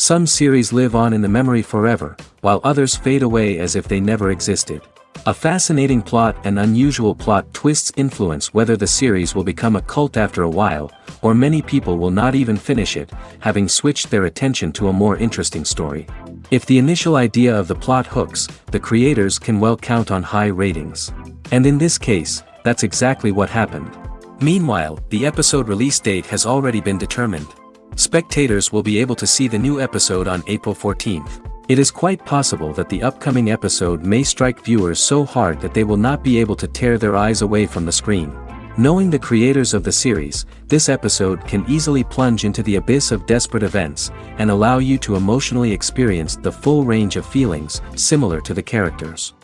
Some series live on in the memory forever, while others fade away as if they never existed. A fascinating plot and unusual plot twists influence whether the series will become a cult after a while, or many people will not even finish it, having switched their attention to a more interesting story. If the initial idea of the plot hooks, the creators can well count on high ratings. And in this case, that's exactly what happened. Meanwhile, the episode release date has already been determined. Spectators will be able to see the new episode on April 14th. It is quite possible that the upcoming episode may strike viewers so hard that they will not be able to tear their eyes away from the screen. Knowing the creators of the series, this episode can easily plunge into the abyss of desperate events, and allow you to emotionally experience the full range of feelings, similar to the characters.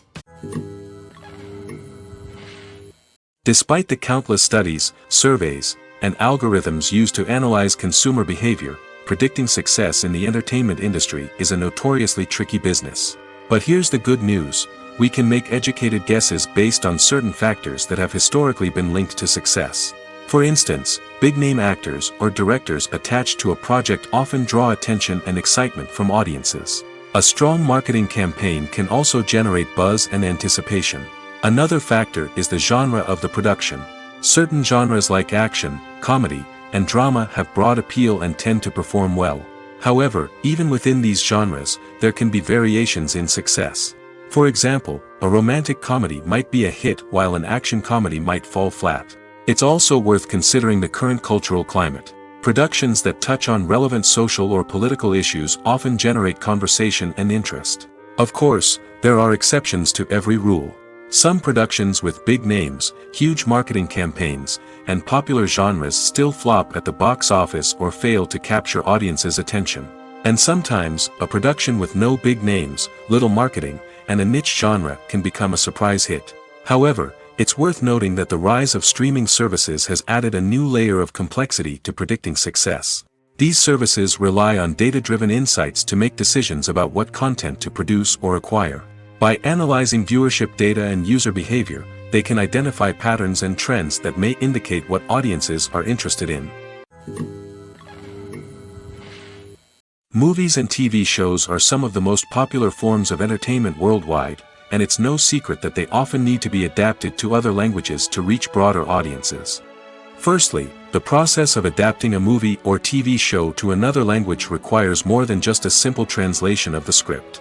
Despite the countless studies, surveys, and algorithms used to analyze consumer behavior, predicting success in the entertainment industry is a notoriously tricky business. But here's the good news: we can make educated guesses based on certain factors that have historically been linked to success. For instance, big-name actors or directors attached to a project often draw attention and excitement from audiences. A strong marketing campaign can also generate buzz and anticipation. Another factor is the genre of the production. Certain genres like action, comedy, and drama have broad appeal and tend to perform well. However, even within these genres, there can be variations in success. For example, a romantic comedy might be a hit while an action comedy might fall flat. It's also worth considering the current cultural climate. Productions that touch on relevant social or political issues often generate conversation and interest. Of course, there are exceptions to every rule. Some productions with big names, huge marketing campaigns, and popular genres still flop at the box office or fail to capture audiences' attention. And sometimes, a production with no big names, little marketing, and a niche genre can become a surprise hit. However, it's worth noting that the rise of streaming services has added a new layer of complexity to predicting success. These services rely on data-driven insights to make decisions about what content to produce or acquire. By analyzing viewership data and user behavior, they can identify patterns and trends that may indicate what audiences are interested in. Movies and TV shows are some of the most popular forms of entertainment worldwide, and it's no secret that they often need to be adapted to other languages to reach broader audiences. Firstly, the process of adapting a movie or TV show to another language requires more than just a simple translation of the script.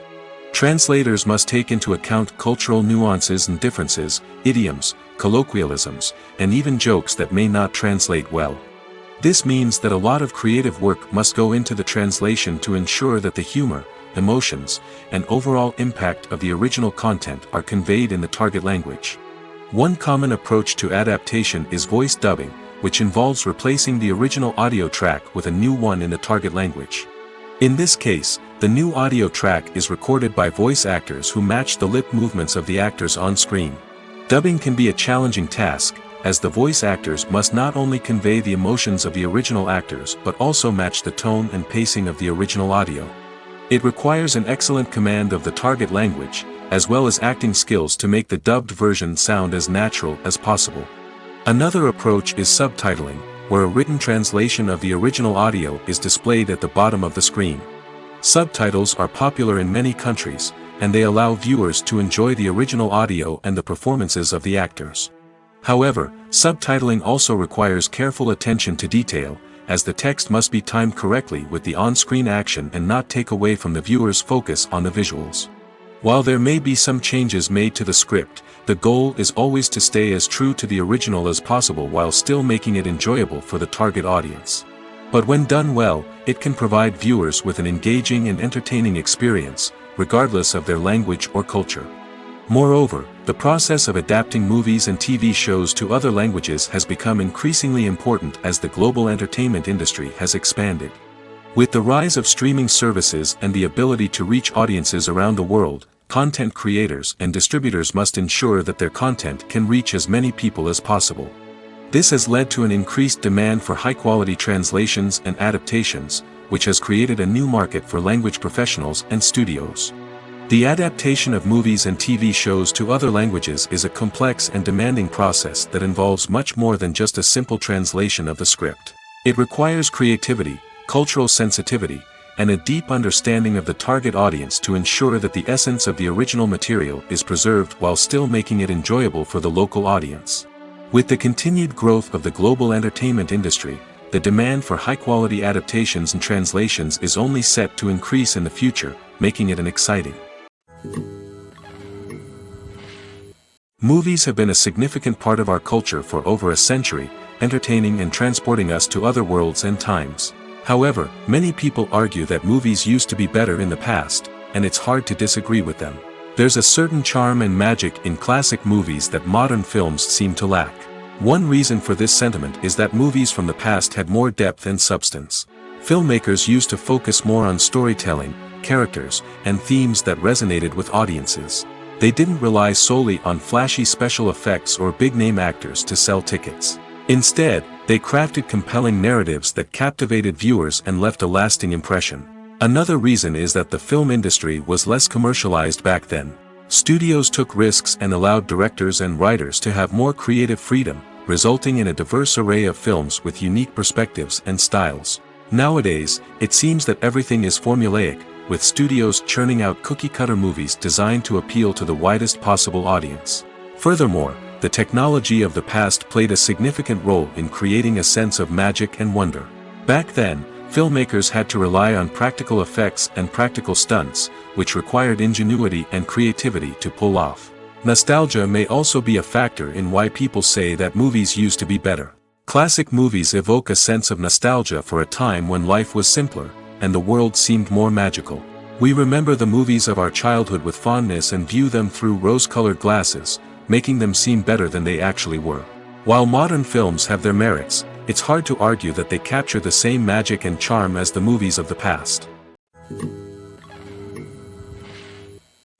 Translators must take into account cultural nuances and differences, idioms, colloquialisms, and even jokes that may not translate well. This means that a lot of creative work must go into the translation to ensure that the humor, emotions, and overall impact of the original content are conveyed in the target language. One common approach to adaptation is voice dubbing, which involves replacing the original audio track with a new one in the target language. In this case, the new audio track is recorded by voice actors who match the lip movements of the actors on screen. Dubbing can be a challenging task, as the voice actors must not only convey the emotions of the original actors but also match the tone and pacing of the original audio. It requires an excellent command of the target language, as well as acting skills to make the dubbed version sound as natural as possible. Another approach is subtitling, where a written translation of the original audio is displayed at the bottom of the screen. Subtitles are popular in many countries, and they allow viewers to enjoy the original audio and the performances of the actors. However, subtitling also requires careful attention to detail, as the text must be timed correctly with the on-screen action and not take away from the viewer's focus on the visuals. While there may be some changes made to the script, the goal is always to stay as true to the original as possible while still making it enjoyable for the target audience. But when done well, it can provide viewers with an engaging and entertaining experience, regardless of their language or culture. Moreover, the process of adapting movies and TV shows to other languages has become increasingly important as the global entertainment industry has expanded. With the rise of streaming services and the ability to reach audiences around the world, content creators and distributors must ensure that their content can reach as many people as possible. This has led to an increased demand for high-quality translations and adaptations, which has created a new market for language professionals and studios. The adaptation of movies and TV shows to other languages is a complex and demanding process that involves much more than just a simple translation of the script. It requires creativity, cultural sensitivity, and a deep understanding of the target audience to ensure that the essence of the original material is preserved while still making it enjoyable for the local audience. With the continued growth of the global entertainment industry, the demand for high-quality adaptations and translations is only set to increase in the future, making it an exciting. Movies have been a significant part of our culture for over a century, entertaining and transporting us to other worlds and times. However, many people argue that movies used to be better in the past, and it's hard to disagree with them. There's a certain charm and magic in classic movies that modern films seem to lack. One reason for this sentiment is that movies from the past had more depth and substance. Filmmakers used to focus more on storytelling, characters, and themes that resonated with audiences. They didn't rely solely on flashy special effects or big-name actors to sell tickets. Instead, they crafted compelling narratives that captivated viewers and left a lasting impression. Another reason is that the film industry was less commercialized back then. Studios took risks and allowed directors and writers to have more creative freedom, resulting in a diverse array of films with unique perspectives and styles. Nowadays, it seems that everything is formulaic, with studios churning out cookie-cutter movies designed to appeal to the widest possible audience. Furthermore, the technology of the past played a significant role in creating a sense of magic and wonder. Back then, filmmakers had to rely on practical effects and practical stunts, which required ingenuity and creativity to pull off. Nostalgia may also be a factor in why people say that movies used to be better. Classic movies evoke a sense of nostalgia for a time when life was simpler, and the world seemed more magical. We remember the movies of our childhood with fondness and view them through rose-colored glasses, making them seem better than they actually were. While modern films have their merits, it's hard to argue that they capture the same magic and charm as the movies of the past.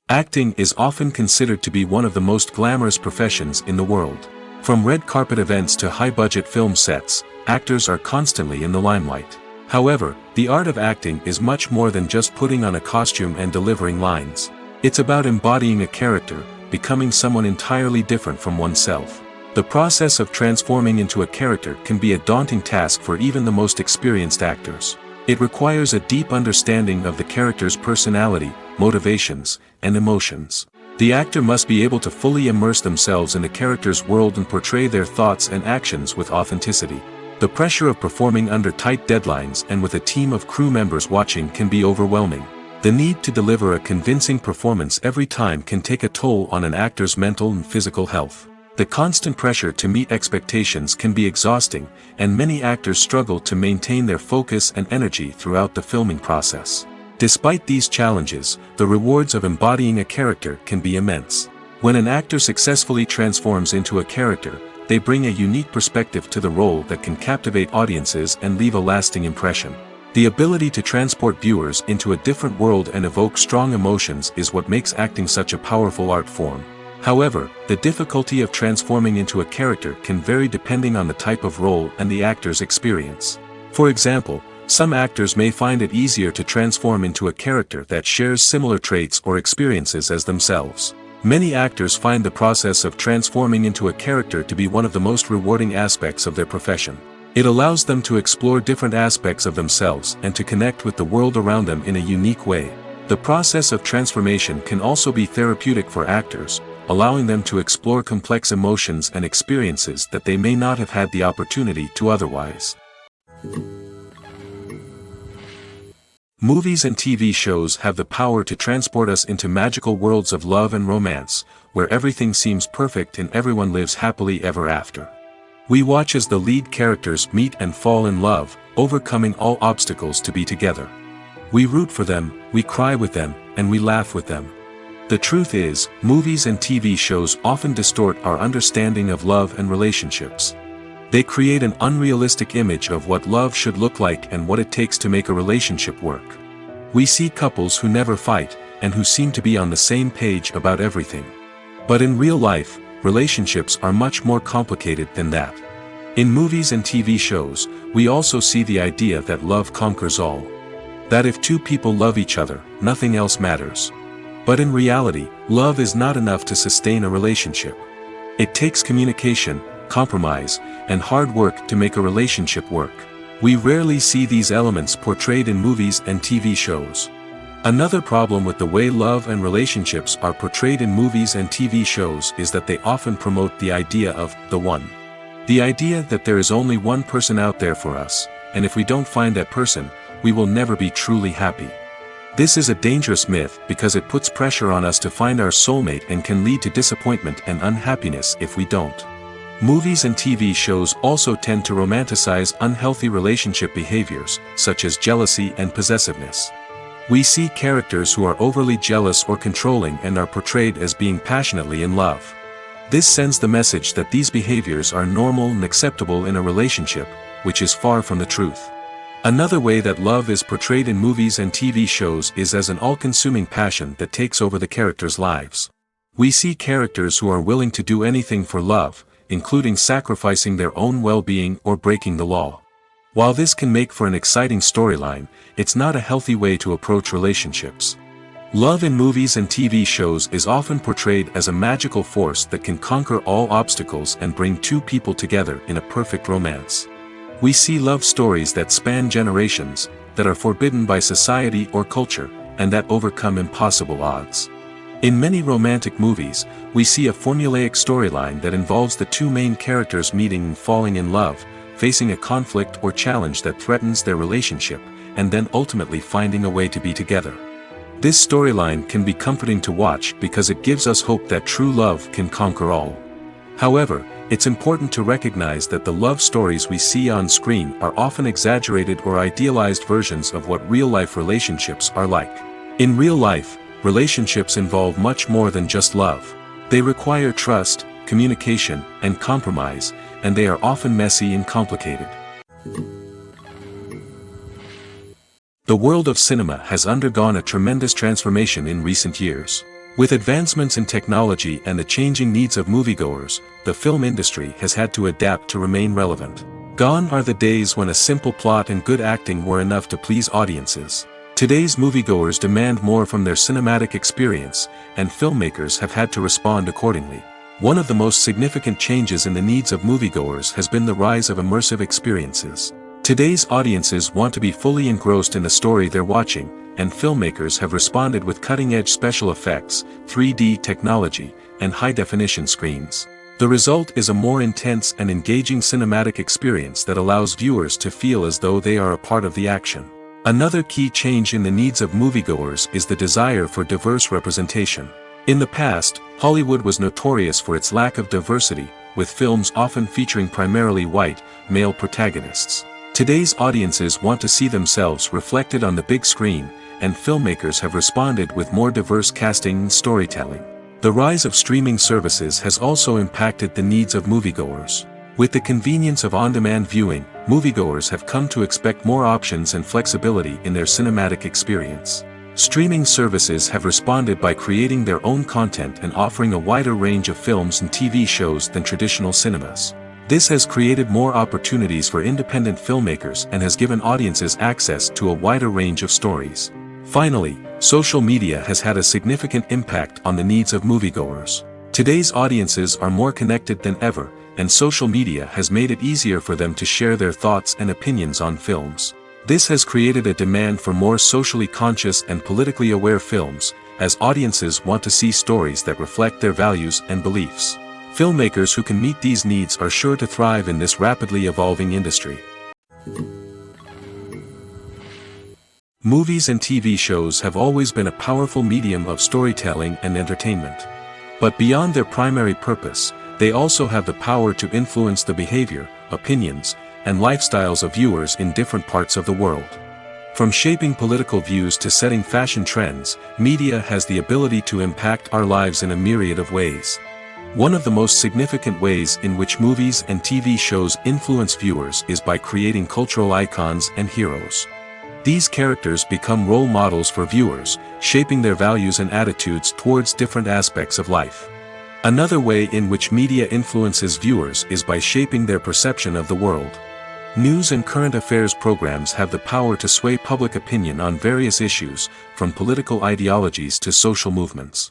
Acting is often considered to be one of the most glamorous professions in the world. From red carpet events to high-budget film sets, actors are constantly in the limelight. However, the art of acting is much more than just putting on a costume and delivering lines. It's about embodying a character, becoming someone entirely different from oneself. The process of transforming into a character can be a daunting task for even the most experienced actors. It requires a deep understanding of the character's personality, motivations, and emotions. The actor must be able to fully immerse themselves in the character's world and portray their thoughts and actions with authenticity. The pressure of performing under tight deadlines and with a team of crew members watching can be overwhelming. The need to deliver a convincing performance every time can take a toll on an actor's mental and physical health. The constant pressure to meet expectations can be exhausting, and many actors struggle to maintain their focus and energy throughout the filming process. Despite these challenges, the rewards of embodying a character can be immense. When an actor successfully transforms into a character, they bring a unique perspective to the role that can captivate audiences and leave a lasting impression. The ability to transport viewers into a different world and evoke strong emotions is what makes acting such a powerful art form. However, the difficulty of transforming into a character can vary depending on the type of role and the actor's experience. For example, some actors may find it easier to transform into a character that shares similar traits or experiences as themselves. Many actors find the process of transforming into a character to be one of the most rewarding aspects of their profession. It allows them to explore different aspects of themselves and to connect with the world around them in a unique way. The process of transformation can also be therapeutic for actors, allowing them to explore complex emotions and experiences that they may not have had the opportunity to otherwise. Movies and TV shows have the power to transport us into magical worlds of love and romance, where everything seems perfect and everyone lives happily ever after. We watch as the lead characters meet and fall in love, overcoming all obstacles to be together. We root for them, we cry with them, and we laugh with them. The truth is, movies and TV shows often distort our understanding of love and relationships. They create an unrealistic image of what love should look like and what it takes to make a relationship work. We see couples who never fight, and who seem to be on the same page about everything. But in real life, relationships are much more complicated than that. In movies and TV shows, we also see the idea that love conquers all. That if two people love each other, nothing else matters. But in reality, love is not enough to sustain a relationship. It takes communication, compromise, and hard work to make a relationship work. We rarely see these elements portrayed in movies and TV shows. Another problem with the way love and relationships are portrayed in movies and TV shows is that they often promote the idea of the one. The idea that there is only one person out there for us, and if we don't find that person, we will never be truly happy. This is a dangerous myth because it puts pressure on us to find our soulmate and can lead to disappointment and unhappiness if we don't. Movies and TV shows also tend to romanticize unhealthy relationship behaviors, such as jealousy and possessiveness. We see characters who are overly jealous or controlling and are portrayed as being passionately in love. This sends the message that these behaviors are normal and acceptable in a relationship, which is far from the truth. Another way that love is portrayed in movies and TV shows is as an all-consuming passion that takes over the characters' lives. We see characters who are willing to do anything for love, including sacrificing their own well-being or breaking the law. While this can make for an exciting storyline, it's not a healthy way to approach relationships. Love in movies and TV shows is often portrayed as a magical force that can conquer all obstacles and bring two people together in a perfect romance. We see love stories that span generations, that are forbidden by society or culture, and that overcome impossible odds. In many romantic movies, we see a formulaic storyline that involves the two main characters meeting and falling in love, facing a conflict or challenge that threatens their relationship, and then ultimately finding a way to be together. This storyline can be comforting to watch because it gives us hope that true love can conquer all. However, it's important to recognize that the love stories we see on screen are often exaggerated or idealized versions of what real-life relationships are like. In real life, relationships involve much more than just love. They require trust, communication, and compromise, and they are often messy and complicated. The world of cinema has undergone a tremendous transformation in recent years. With advancements in technology and the changing needs of moviegoers, the film industry has had to adapt to remain relevant. Gone are the days when a simple plot and good acting were enough to please audiences. Today's moviegoers demand more from their cinematic experience, and filmmakers have had to respond accordingly. One of the most significant changes in the needs of moviegoers has been the rise of immersive experiences. Today's audiences want to be fully engrossed in the story they're watching, and filmmakers have responded with cutting-edge special effects, 3D technology, and high-definition screens. The result is a more intense and engaging cinematic experience that allows viewers to feel as though they are a part of the action. Another key change in the needs of moviegoers is the desire for diverse representation. In the past, Hollywood was notorious for its lack of diversity, with films often featuring primarily white, male protagonists. Today's audiences want to see themselves reflected on the big screen, and filmmakers have responded with more diverse casting and storytelling. The rise of streaming services has also impacted the needs of moviegoers. With the convenience of on-demand viewing, moviegoers have come to expect more options and flexibility in their cinematic experience. Streaming services have responded by creating their own content and offering a wider range of films and TV shows than traditional cinemas. This has created more opportunities for independent filmmakers and has given audiences access to a wider range of stories. Finally, social media has had a significant impact on the needs of moviegoers. Today's audiences are more connected than ever, and social media has made it easier for them to share their thoughts and opinions on films. This has created a demand for more socially conscious and politically aware films, as audiences want to see stories that reflect their values and beliefs. Filmmakers who can meet these needs are sure to thrive in this rapidly evolving industry. Movies and TV shows have always been a powerful medium of storytelling and entertainment. But beyond their primary purpose, they also have the power to influence the behavior, opinions, and lifestyles of viewers in different parts of the world. From shaping political views to setting fashion trends, media has the ability to impact our lives in a myriad of ways. One of the most significant ways in which movies and TV shows influence viewers is by creating cultural icons and heroes. These characters become role models for viewers, shaping their values and attitudes towards different aspects of life. Another way in which media influences viewers is by shaping their perception of the world. News and current affairs programs have the power to sway public opinion on various issues, from political ideologies to social movements.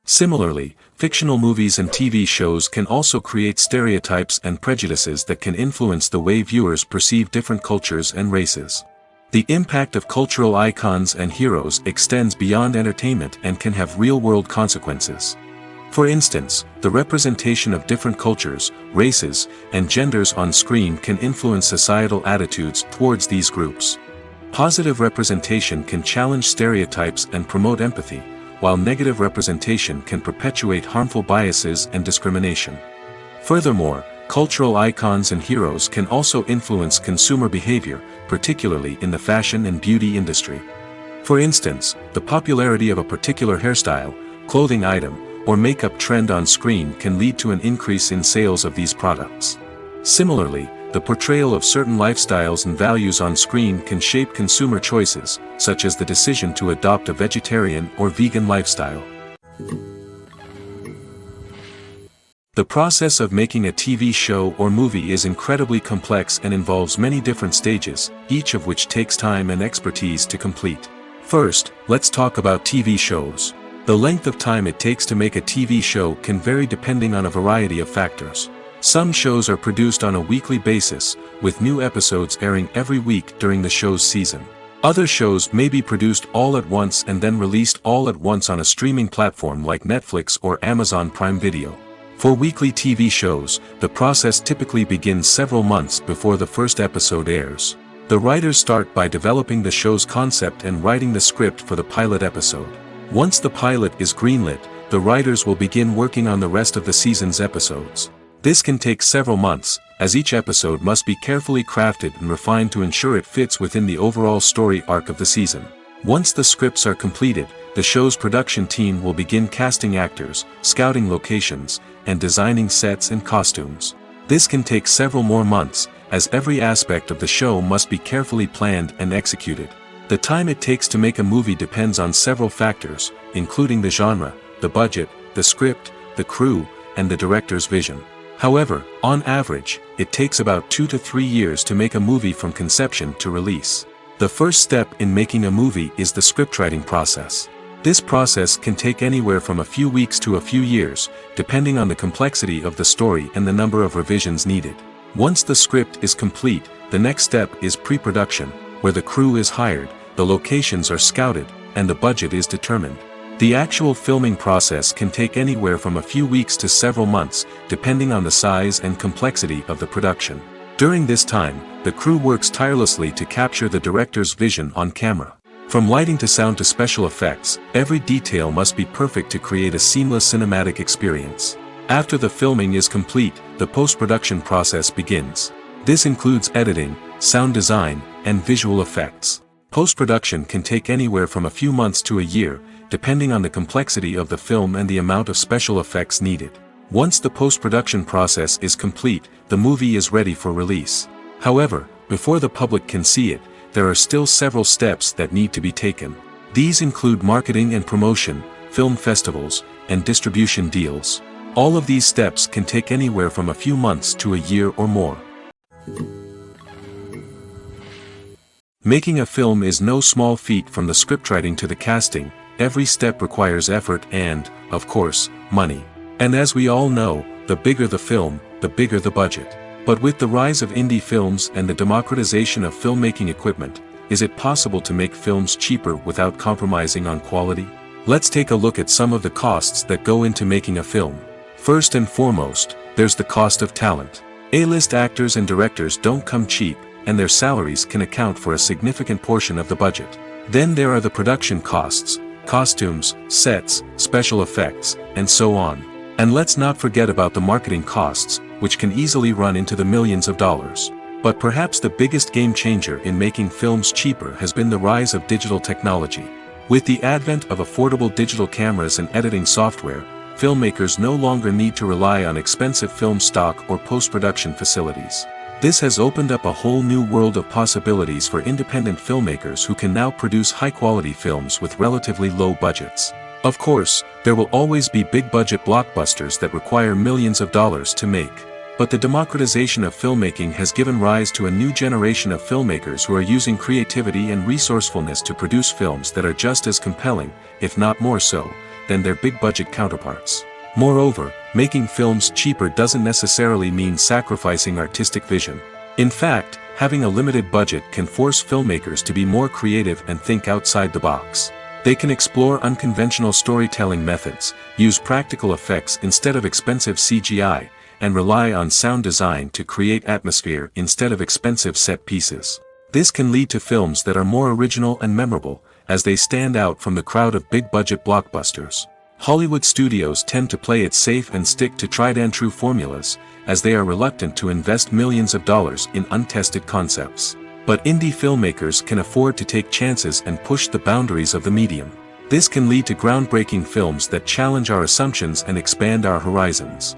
Similarly, fictional movies and TV shows can also create stereotypes and prejudices that can influence the way viewers perceive different cultures and races. The impact of cultural icons and heroes extends beyond entertainment and can have real-world consequences. For instance, the representation of different cultures, races, and genders on screen can influence societal attitudes towards these groups. Positive representation can challenge stereotypes and promote empathy, while negative representation can perpetuate harmful biases and discrimination. Furthermore, cultural icons and heroes can also influence consumer behavior, particularly in the fashion and beauty industry. For instance, the popularity of a particular hairstyle, clothing item, or makeup trend on screen can lead to an increase in sales of these products. Similarly, the portrayal of certain lifestyles and values on screen can shape consumer choices, such as the decision to adopt a vegetarian or vegan lifestyle. The process of making a TV show or movie is incredibly complex and involves many different stages, each of which takes time and expertise to complete. First, let's talk about TV shows. The length of time it takes to make a TV show can vary depending on a variety of factors. Some shows are produced on a weekly basis, with new episodes airing every week during the show's season. Other shows may be produced all at once and then released all at once on a streaming platform like Netflix or Amazon Prime Video. For weekly TV shows, the process typically begins several months before the first episode airs. The writers start by developing the show's concept and writing the script for the pilot episode. Once the pilot is greenlit, the writers will begin working on the rest of the season's episodes. This can take several months, as each episode must be carefully crafted and refined to ensure it fits within the overall story arc of the season. Once the scripts are completed, the show's production team will begin casting actors, scouting locations, and designing sets and costumes. This can take several more months, as every aspect of the show must be carefully planned and executed. The time it takes to make a movie depends on several factors, including the genre, the budget, the script, the crew, and the director's vision. However, on average, it takes about 2 to 3 years to make a movie from conception to release. The first step in making a movie is the scriptwriting process. This process can take anywhere from a few weeks to a few years, depending on the complexity of the story and the number of revisions needed. Once the script is complete, the next step is pre-production, where the crew is hired, the locations are scouted, and the budget is determined. The actual filming process can take anywhere from a few weeks to several months, depending on the size and complexity of the production. During this time, the crew works tirelessly to capture the director's vision on camera. From lighting to sound to special effects, every detail must be perfect to create a seamless cinematic experience. After the filming is complete, the post-production process begins. This includes editing, sound design, and visual effects. Post-production can take anywhere from a few months to a year, depending on the complexity of the film and the amount of special effects needed. Once the post-production process is complete, the movie is ready for release. However, before the public can see it, there are still several steps that need to be taken. These include marketing and promotion, film festivals, and distribution deals. All of these steps can take anywhere from a few months to a year or more. Making a film is no small feat. From the scriptwriting to the casting, every step requires effort and, of course, money. And as we all know, the bigger the film, the bigger the budget. But with the rise of indie films and the democratization of filmmaking equipment, is it possible to make films cheaper without compromising on quality? Let's take a look at some of the costs that go into making a film. First and foremost, there's the cost of talent. A-list actors and directors don't come cheap, and their salaries can account for a significant portion of the budget. Then there are the production costs, costumes, sets, special effects, and so on. And let's not forget about the marketing costs, which can easily run into the millions of dollars. But perhaps the biggest game changer in making films cheaper has been the rise of digital technology. With the advent of affordable digital cameras and editing software, filmmakers no longer need to rely on expensive film stock or post-production facilities. This has opened up a whole new world of possibilities for independent filmmakers who can now produce high-quality films with relatively low budgets. Of course, there will always be big-budget blockbusters that require millions of dollars to make. But the democratization of filmmaking has given rise to a new generation of filmmakers who are using creativity and resourcefulness to produce films that are just as compelling, if not more so, than their big-budget counterparts. Moreover, making films cheaper doesn't necessarily mean sacrificing artistic vision. In fact, having a limited budget can force filmmakers to be more creative and think outside the box. They can explore unconventional storytelling methods, use practical effects instead of expensive CGI, and rely on sound design to create atmosphere instead of expensive set pieces. This can lead to films that are more original and memorable, as they stand out from the crowd of big-budget blockbusters. Hollywood studios tend to play it safe and stick to tried-and-true formulas, as they are reluctant to invest millions of dollars in untested concepts. But indie filmmakers can afford to take chances and push the boundaries of the medium. This can lead to groundbreaking films that challenge our assumptions and expand our horizons.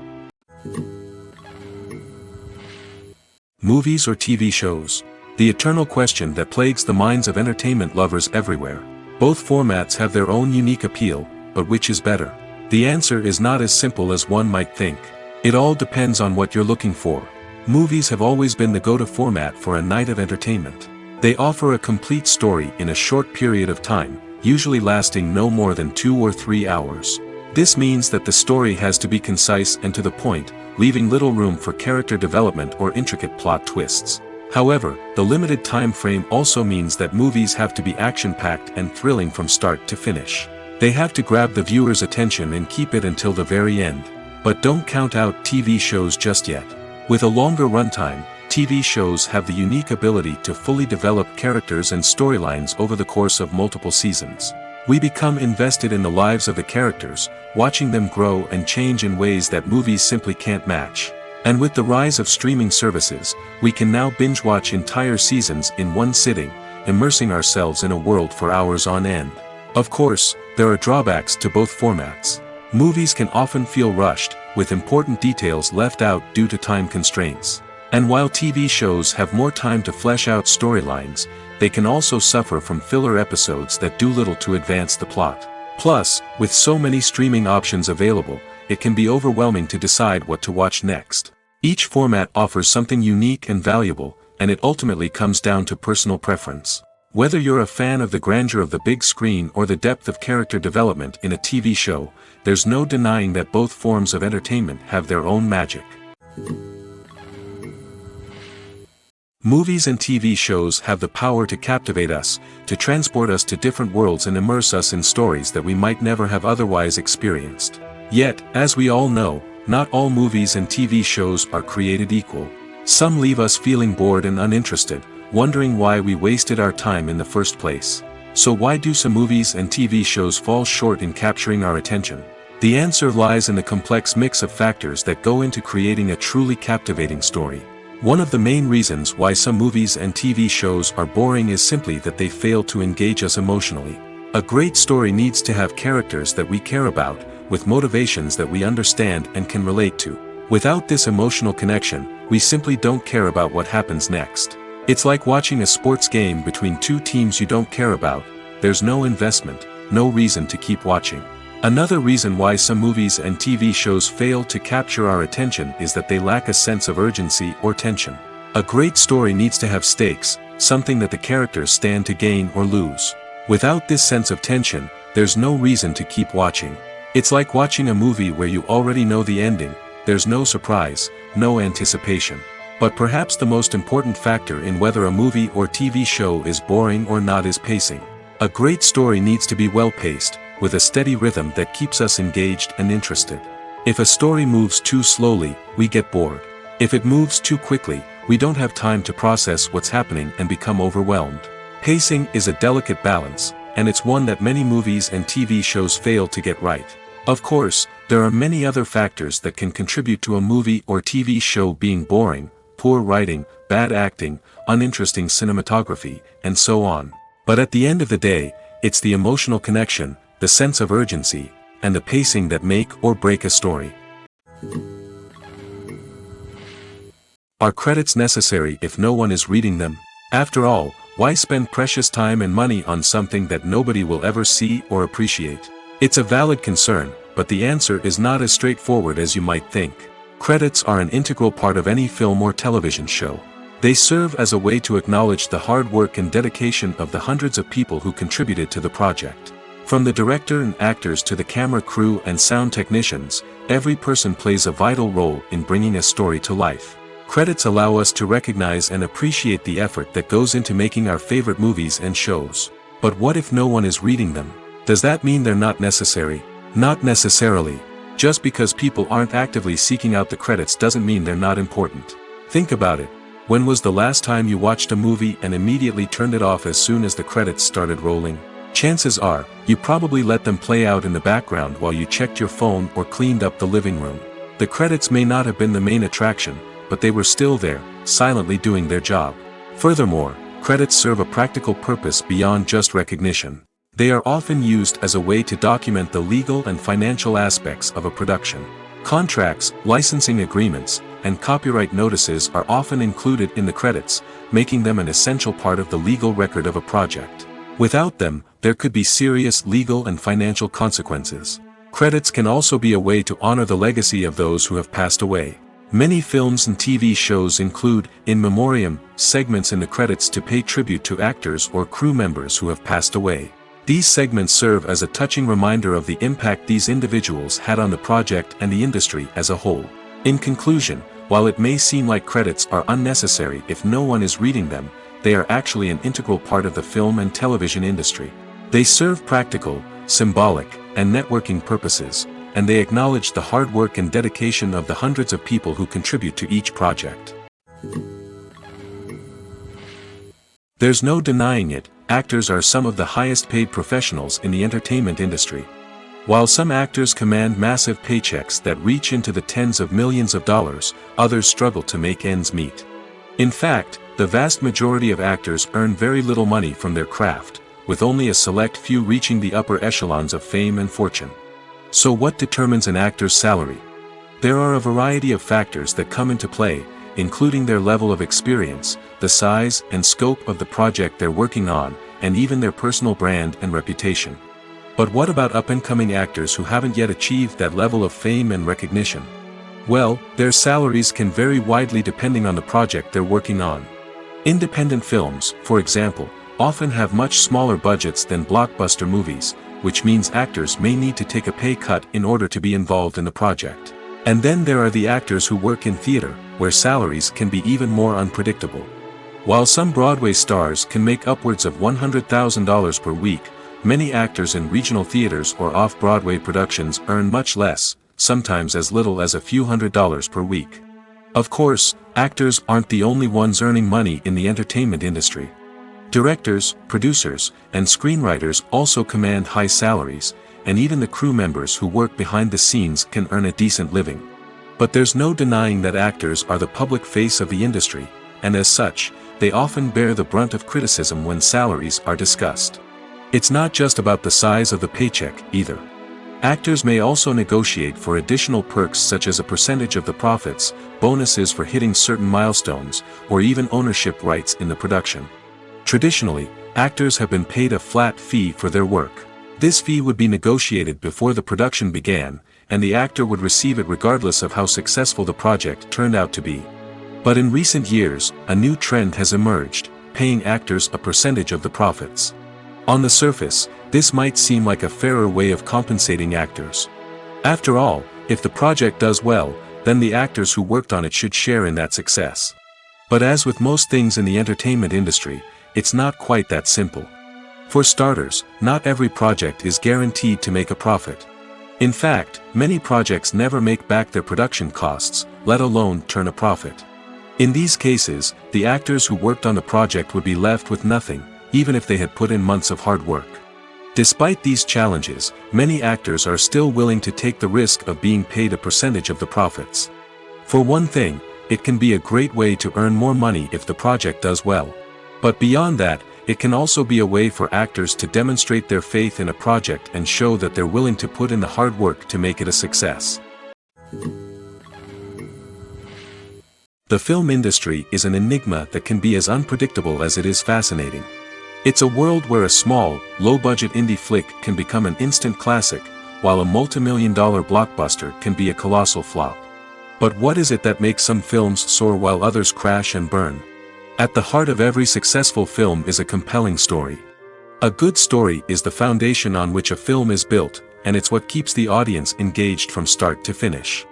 Movies or TV shows? The eternal question that plagues the minds of entertainment lovers everywhere. Both formats have their own unique appeal, but which is better? The answer is not as simple as one might think. It all depends on what you're looking for. Movies have always been the go-to format for a night of entertainment. They offer a complete story in a short period of time, usually lasting no more than 2 or 3 hours. This means that the story has to be concise and to the point, leaving little room for character development or intricate plot twists. However, the limited time frame also means that movies have to be action-packed and thrilling from start to finish. They have to grab the viewer's attention and keep it until the very end. But don't count out TV shows just yet. With a longer runtime, TV shows have the unique ability to fully develop characters and storylines over the course of multiple seasons. We become invested in the lives of the characters, watching them grow and change in ways that movies simply can't match. And with the rise of streaming services, we can now binge-watch entire seasons in one sitting, immersing ourselves in a world for hours on end. Of course, there are drawbacks to both formats. Movies can often feel rushed, with important details left out due to time constraints. And while TV shows have more time to flesh out storylines, they can also suffer from filler episodes that do little to advance the plot. Plus, with so many streaming options available, it can be overwhelming to decide what to watch next. Each format offers something unique and valuable, and it ultimately comes down to personal preference. Whether you're a fan of the grandeur of the big screen or the depth of character development in a TV show, there's no denying that both forms of entertainment have their own magic. Movies and TV shows have the power to captivate us, to transport us to different worlds and immerse us in stories that we might never have otherwise experienced. Yet, as we all know, not all movies and TV shows are created equal. Some leave us feeling bored and uninterested, wondering why we wasted our time in the first place. So why do some movies and TV shows fall short in capturing our attention? The answer lies in the complex mix of factors that go into creating a truly captivating story. One of the main reasons why some movies and TV shows are boring is simply that they fail to engage us emotionally. A great story needs to have characters that we care about, with motivations that we understand and can relate to. Without this emotional connection, we simply don't care about what happens next. It's like watching a sports game between two teams you don't care about. There's no investment, no reason to keep watching. Another reason why some movies and TV shows fail to capture our attention is that they lack a sense of urgency or tension. A great story needs to have stakes, something that the characters stand to gain or lose. Without this sense of tension, there's no reason to keep watching. It's like watching a movie where you already know the ending. There's no surprise, no anticipation. But perhaps the most important factor in whether a movie or TV show is boring or not is pacing. A great story needs to be well-paced, with a steady rhythm that keeps us engaged and interested. If a story moves too slowly, we get bored. If it moves too quickly, we don't have time to process what's happening and become overwhelmed. Pacing is a delicate balance, and it's one that many movies and TV shows fail to get right. Of course, there are many other factors that can contribute to a movie or TV show being boring: poor writing, bad acting, uninteresting cinematography, and so on. But at the end of the day, it's the emotional connection, the sense of urgency, and the pacing that make or break a story. Are credits necessary if no one is reading them? After all, why spend precious time and money on something that nobody will ever see or appreciate? It's a valid concern, but the answer is not as straightforward as you might think. Credits are an integral part of any film or television show. They serve as a way to acknowledge the hard work and dedication of the hundreds of people who contributed to the project. From the director and actors to the camera crew and sound technicians, every person plays a vital role in bringing a story to life. Credits allow us to recognize and appreciate the effort that goes into making our favorite movies and shows. But what if no one is reading them? Does that mean they're not necessary? Not necessarily. Just because people aren't actively seeking out the credits doesn't mean they're not important. Think about it. When was the last time you watched a movie and immediately turned it off as soon as the credits started rolling? Chances are, you probably let them play out in the background while you checked your phone or cleaned up the living room. The credits may not have been the main attraction, but they were still there, silently doing their job. Furthermore, credits serve a practical purpose beyond just recognition. They are often used as a way to document the legal and financial aspects of a production. Contracts, licensing agreements, and copyright notices are often included in the credits, making them an essential part of the legal record of a project. Without them, there could be serious legal and financial consequences. Credits can also be a way to honor the legacy of those who have passed away. Many films and TV shows include, in memoriam, segments in the credits to pay tribute to actors or crew members who have passed away. These segments serve as a touching reminder of the impact these individuals had on the project and the industry as a whole. In conclusion, while it may seem like credits are unnecessary if no one is reading them, they are actually an integral part of the film and television industry. They serve practical, symbolic, and networking purposes, and they acknowledge the hard work and dedication of the hundreds of people who contribute to each project. There's no denying it, actors are some of the highest paid professionals in the entertainment industry. While some actors command massive paychecks that reach into the tens of millions of dollars, others struggle to make ends meet. In fact, the vast majority of actors earn very little money from their craft, with only a select few reaching the upper echelons of fame and fortune. So what determines an actor's salary? There are a variety of factors that come into play, including their level of experience, the size and scope of the project they're working on, and even their personal brand and reputation. But what about up-and-coming actors who haven't yet achieved that level of fame and recognition? Well, their salaries can vary widely depending on the project they're working on. Independent films, for example, often have much smaller budgets than blockbuster movies, which means actors may need to take a pay cut in order to be involved in the project. And then there are the actors who work in theater, where salaries can be even more unpredictable. While some Broadway stars can make upwards of $100,000 per week, many actors in regional theaters or off-Broadway productions earn much less, sometimes as little as a few $100s per week. Of course, actors aren't the only ones earning money in the entertainment industry. Directors, producers, and screenwriters also command high salaries, and even the crew members who work behind the scenes can earn a decent living. But there's no denying that actors are the public face of the industry, and as such, they often bear the brunt of criticism when salaries are discussed. It's not just about the size of the paycheck, either. Actors may also negotiate for additional perks such as a percentage of the profits, bonuses for hitting certain milestones, or even ownership rights in the production. Traditionally, actors have been paid a flat fee for their work. This fee would be negotiated before the production began, and the actor would receive it regardless of how successful the project turned out to be. But in recent years, a new trend has emerged, paying actors a percentage of the profits. On the surface, this might seem like a fairer way of compensating actors. After all, if the project does well, then the actors who worked on it should share in that success. But as with most things in the entertainment industry, it's not quite that simple. For starters, not every project is guaranteed to make a profit. In fact, many projects never make back their production costs, let alone turn a profit. In these cases, the actors who worked on the project would be left with nothing, even if they had put in months of hard work. Despite these challenges, many actors are still willing to take the risk of being paid a percentage of the profits. For one thing, it can be a great way to earn more money if the project does well. But beyond that, it can also be a way for actors to demonstrate their faith in a project and show that they're willing to put in the hard work to make it a success. The film industry is an enigma that can be as unpredictable as it is fascinating. It's a world where a small, low-budget indie flick can become an instant classic, while a multi-million-dollar blockbuster can be a colossal flop. But what is it that makes some films soar while others crash and burn? At the heart of every successful film is a compelling story. A good story is the foundation on which a film is built, and it's what keeps the audience engaged from start to finish.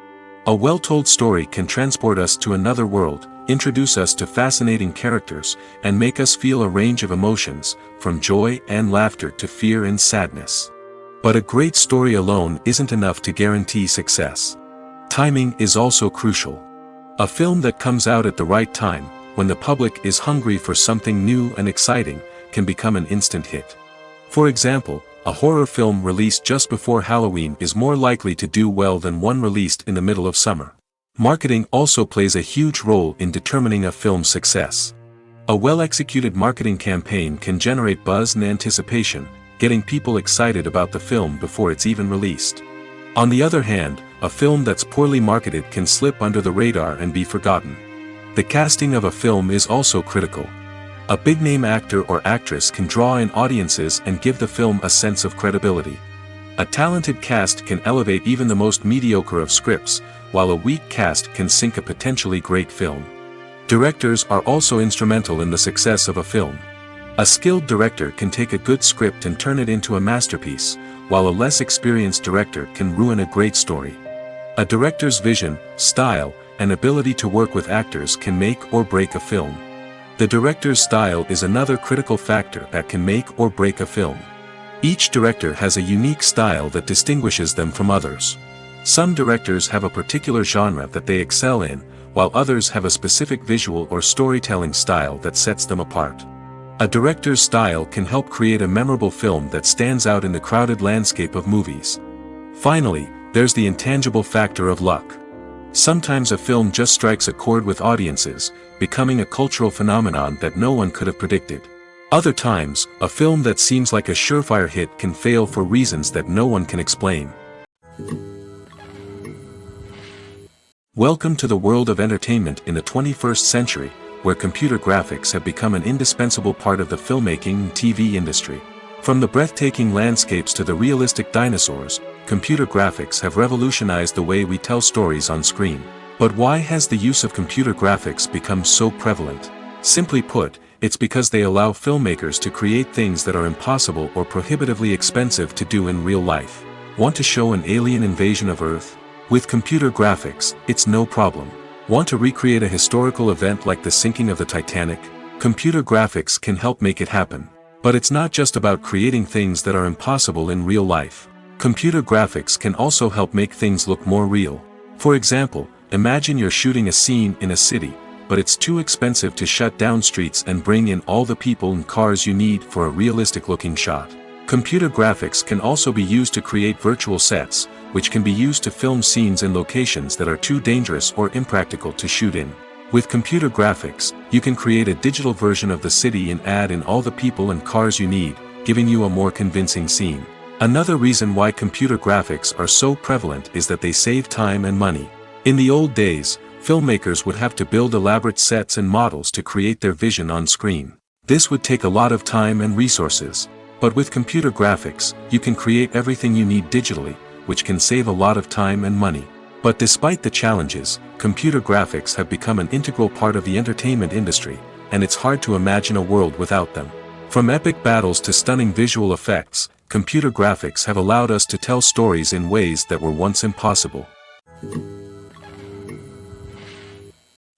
A well-told story can transport us to another world, introduce us to fascinating characters, and make us feel a range of emotions, from joy and laughter to fear and sadness. But a great story alone isn't enough to guarantee success. Timing is also crucial. A film that comes out at the right time, when the public is hungry for something new and exciting, can become an instant hit. For example, a horror film released just before Halloween is more likely to do well than one released in the middle of summer. Marketing also plays a huge role in determining a film's success. A well-executed marketing campaign can generate buzz and anticipation, getting people excited about the film before it's even released. On the other hand, a film that's poorly marketed can slip under the radar and be forgotten. The casting of a film is also critical. A big-name actor or actress can draw in audiences and give the film a sense of credibility. A talented cast can elevate even the most mediocre of scripts, while a weak cast can sink a potentially great film. Directors are also instrumental in the success of a film. A skilled director can take a good script and turn it into a masterpiece, while a less experienced director can ruin a great story. A director's vision, style, and ability to work with actors can make or break a film. The director's style is another critical factor that can make or break a film. Each director has a unique style that distinguishes them from others. Some directors have a particular genre that they excel in, while others have a specific visual or storytelling style that sets them apart. A director's style can help create a memorable film that stands out in the crowded landscape of movies. Finally, there's the intangible factor of luck. Sometimes a film just strikes a chord with audiences, becoming a cultural phenomenon that no one could have predicted. Other times, a film that seems like a surefire hit can fail for reasons that no one can explain. Welcome to the world of entertainment in the 21st century, where computer graphics have become an indispensable part of the filmmaking and TV industry. From the breathtaking landscapes to the realistic dinosaurs, computer graphics have revolutionized the way we tell stories on screen. But why has the use of computer graphics become so prevalent? Simply put, it's because they allow filmmakers to create things that are impossible or prohibitively expensive to do in real life. Want to show an alien invasion of Earth? With computer graphics, it's no problem. Want to recreate a historical event like the sinking of the Titanic? Computer graphics can help make it happen. But it's not just about creating things that are impossible in real life. Computer graphics can also help make things look more real. For example, imagine you're shooting a scene in a city, but it's too expensive to shut down streets and bring in all the people and cars you need for a realistic-looking shot. Computer graphics can also be used to create virtual sets, which can be used to film scenes in locations that are too dangerous or impractical to shoot in. With computer graphics, you can create a digital version of the city and add in all the people and cars you need, giving you a more convincing scene. Another reason why computer graphics are so prevalent is that they save time and money. In the old days, filmmakers would have to build elaborate sets and models to create their vision on screen. This would take a lot of time and resources. But with computer graphics, you can create everything you need digitally, which can save a lot of time and money. But despite the challenges, computer graphics have become an integral part of the entertainment industry, and it's hard to imagine a world without them. From epic battles to stunning visual effects, computer graphics have allowed us to tell stories in ways that were once impossible.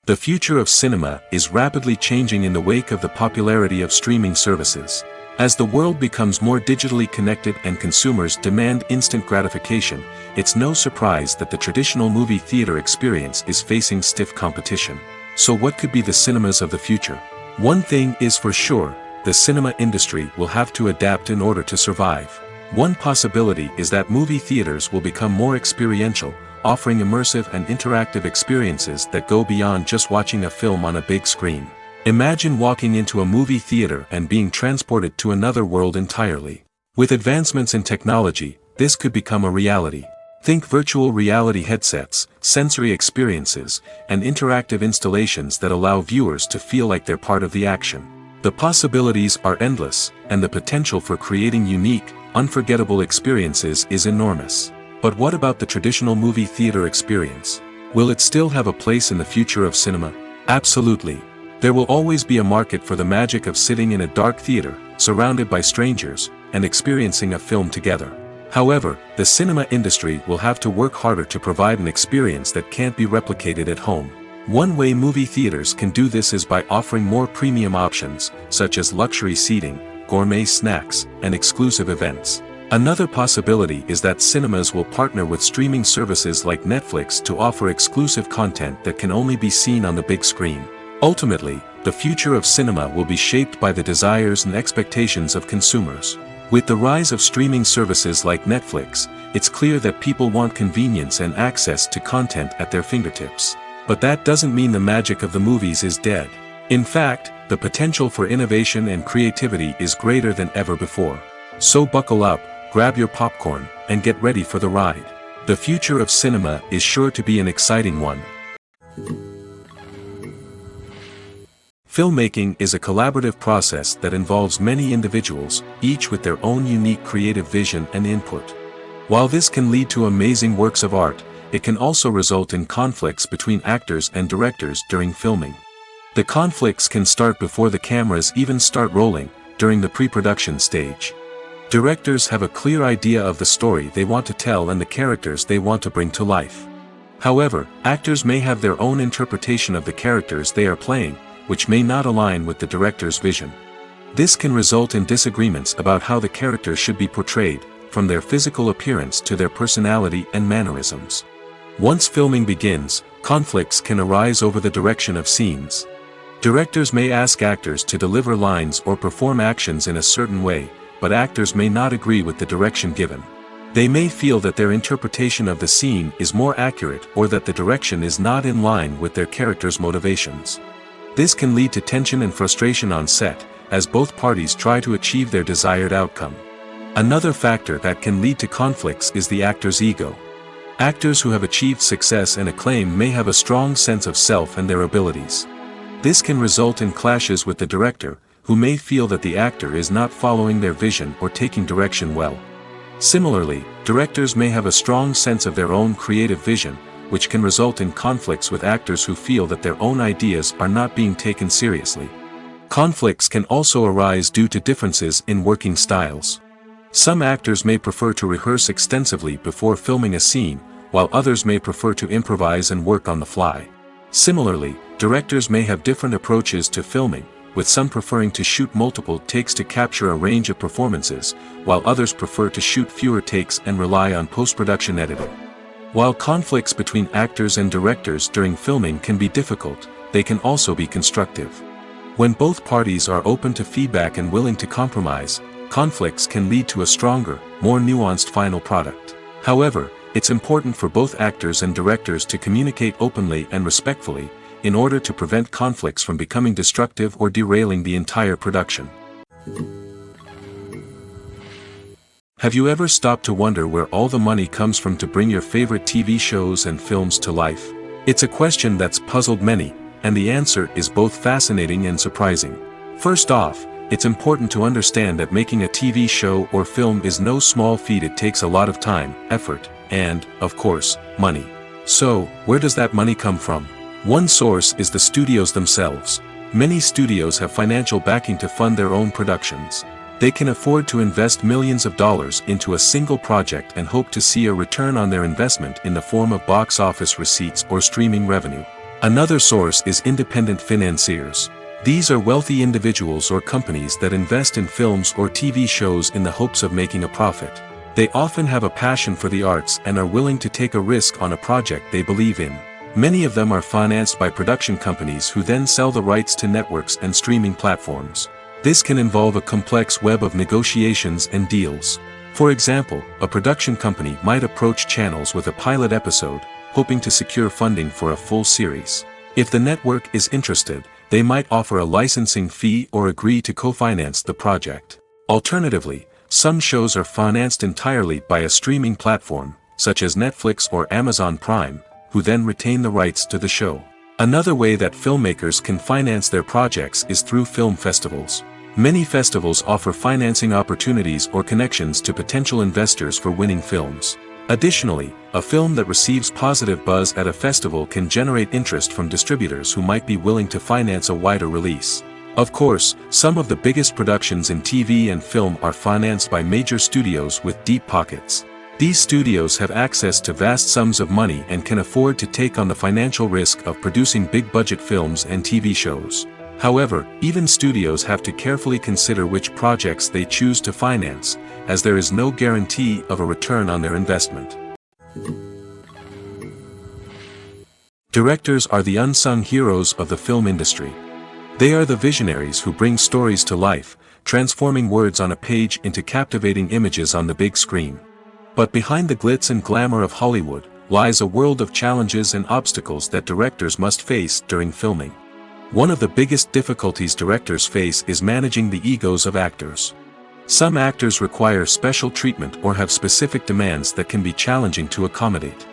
The future of cinema is rapidly changing in the wake of the popularity of streaming services. As the world becomes more digitally connected and consumers demand instant gratification, it's no surprise that the traditional movie theater experience is facing stiff competition. So what could be the cinemas of the future? One thing is for sure, the cinema industry will have to adapt in order to survive. One possibility is that movie theaters will become more experiential, offering immersive and interactive experiences that go beyond just watching a film on a big screen. Imagine walking into a movie theater and being transported to another world entirely. With advancements in technology, this could become a reality. Think virtual reality headsets, sensory experiences, and interactive installations that allow viewers to feel like they're part of the action. The possibilities are endless, and the potential for creating unique, unforgettable experiences is enormous. But what about the traditional movie theater experience? Will it still have a place in the future of cinema? Absolutely. There will always be a market for the magic of sitting in a dark theater, surrounded by strangers, and experiencing a film together. However, the cinema industry will have to work harder to provide an experience that can't be replicated at home. One way movie theaters can do this is by offering more premium options, such as luxury seating, gourmet snacks, and exclusive events. Another possibility is that cinemas will partner with streaming services like Netflix to offer exclusive content that can only be seen on the big screen. Ultimately, the future of cinema will be shaped by the desires and expectations of consumers. With the rise of streaming services like Netflix, it's clear that people want convenience and access to content at their fingertips. But that doesn't mean the magic of the movies is dead. In fact, the potential for innovation and creativity is greater than ever before. So buckle up, grab your popcorn, and get ready for the ride. The future of cinema is sure to be an exciting one. Filmmaking is a collaborative process that involves many individuals, each with their own unique creative vision and input. While this can lead to amazing works of art, it can also result in conflicts between actors and directors during filming. The conflicts can start before the cameras even start rolling, during the pre-production stage. Directors have a clear idea of the story they want to tell and the characters they want to bring to life. However, actors may have their own interpretation of the characters they are playing, which may not align with the director's vision. This can result in disagreements about how the characters should be portrayed, from their physical appearance to their personality and mannerisms. Once filming begins, conflicts can arise over the direction of scenes. Directors may ask actors to deliver lines or perform actions in a certain way, but actors may not agree with the direction given. They may feel that their interpretation of the scene is more accurate or that the direction is not in line with their character's motivations. This can lead to tension and frustration on set, as both parties try to achieve their desired outcome. Another factor that can lead to conflicts is the actor's ego. Actors who have achieved success and acclaim may have a strong sense of self and their abilities. This can result in clashes with the director, who may feel that the actor is not following their vision or taking direction well. Similarly, directors may have a strong sense of their own creative vision, which can result in conflicts with actors who feel that their own ideas are not being taken seriously. Conflicts can also arise due to differences in working styles. Some actors may prefer to rehearse extensively before filming a scene, while others may prefer to improvise and work on the fly. Similarly, directors may have different approaches to filming, with some preferring to shoot multiple takes to capture a range of performances, while others prefer to shoot fewer takes and rely on post-production editing. While conflicts between actors and directors during filming can be difficult, they can also be constructive. When both parties are open to feedback and willing to compromise, conflicts can lead to a stronger, more nuanced final product. However, it's important for both actors and directors to communicate openly and respectfully, in order to prevent conflicts from becoming destructive or derailing the entire production. Have you ever stopped to wonder where all the money comes from to bring your favorite TV shows and films to life? It's a question that's puzzled many, and the answer is both fascinating and surprising. First off, it's important to understand that making a TV show or film is no small feat. It takes a lot of time, effort, and, of course, money. So, where does that money come from? One source is the studios themselves. Many studios have financial backing to fund their own productions. They can afford to invest millions of dollars into a single project and hope to see a return on their investment in the form of box office receipts or streaming revenue. Another source is independent financiers. These are wealthy individuals or companies that invest in films or TV shows in the hopes of making a profit. They often have a passion for the arts and are willing to take a risk on a project they believe in. Many of them are financed by production companies who then sell the rights to networks and streaming platforms. This can involve a complex web of negotiations and deals. For example, a production company might approach channels with a pilot episode, hoping to secure funding for a full series. If the network is interested, they might offer a licensing fee or agree to co-finance the project. Alternatively, some shows are financed entirely by a streaming platform, such as Netflix or Amazon Prime, who then retain the rights to the show. Another way that filmmakers can finance their projects is through film festivals. Many festivals offer financing opportunities or connections to potential investors for winning films. Additionally, a film that receives positive buzz at a festival can generate interest from distributors who might be willing to finance a wider release. Of course, some of the biggest productions in TV and film are financed by major studios with deep pockets. These studios have access to vast sums of money and can afford to take on the financial risk of producing big-budget films and TV shows. However, even studios have to carefully consider which projects they choose to finance, as there is no guarantee of a return on their investment. Directors are the unsung heroes of the film industry. They are the visionaries who bring stories to life, transforming words on a page into captivating images on the big screen. But behind the glitz and glamour of Hollywood, lies a world of challenges and obstacles that directors must face during filming. One of the biggest difficulties directors face is managing the egos of actors. Some actors require special treatment or have specific demands that can be challenging to accommodate.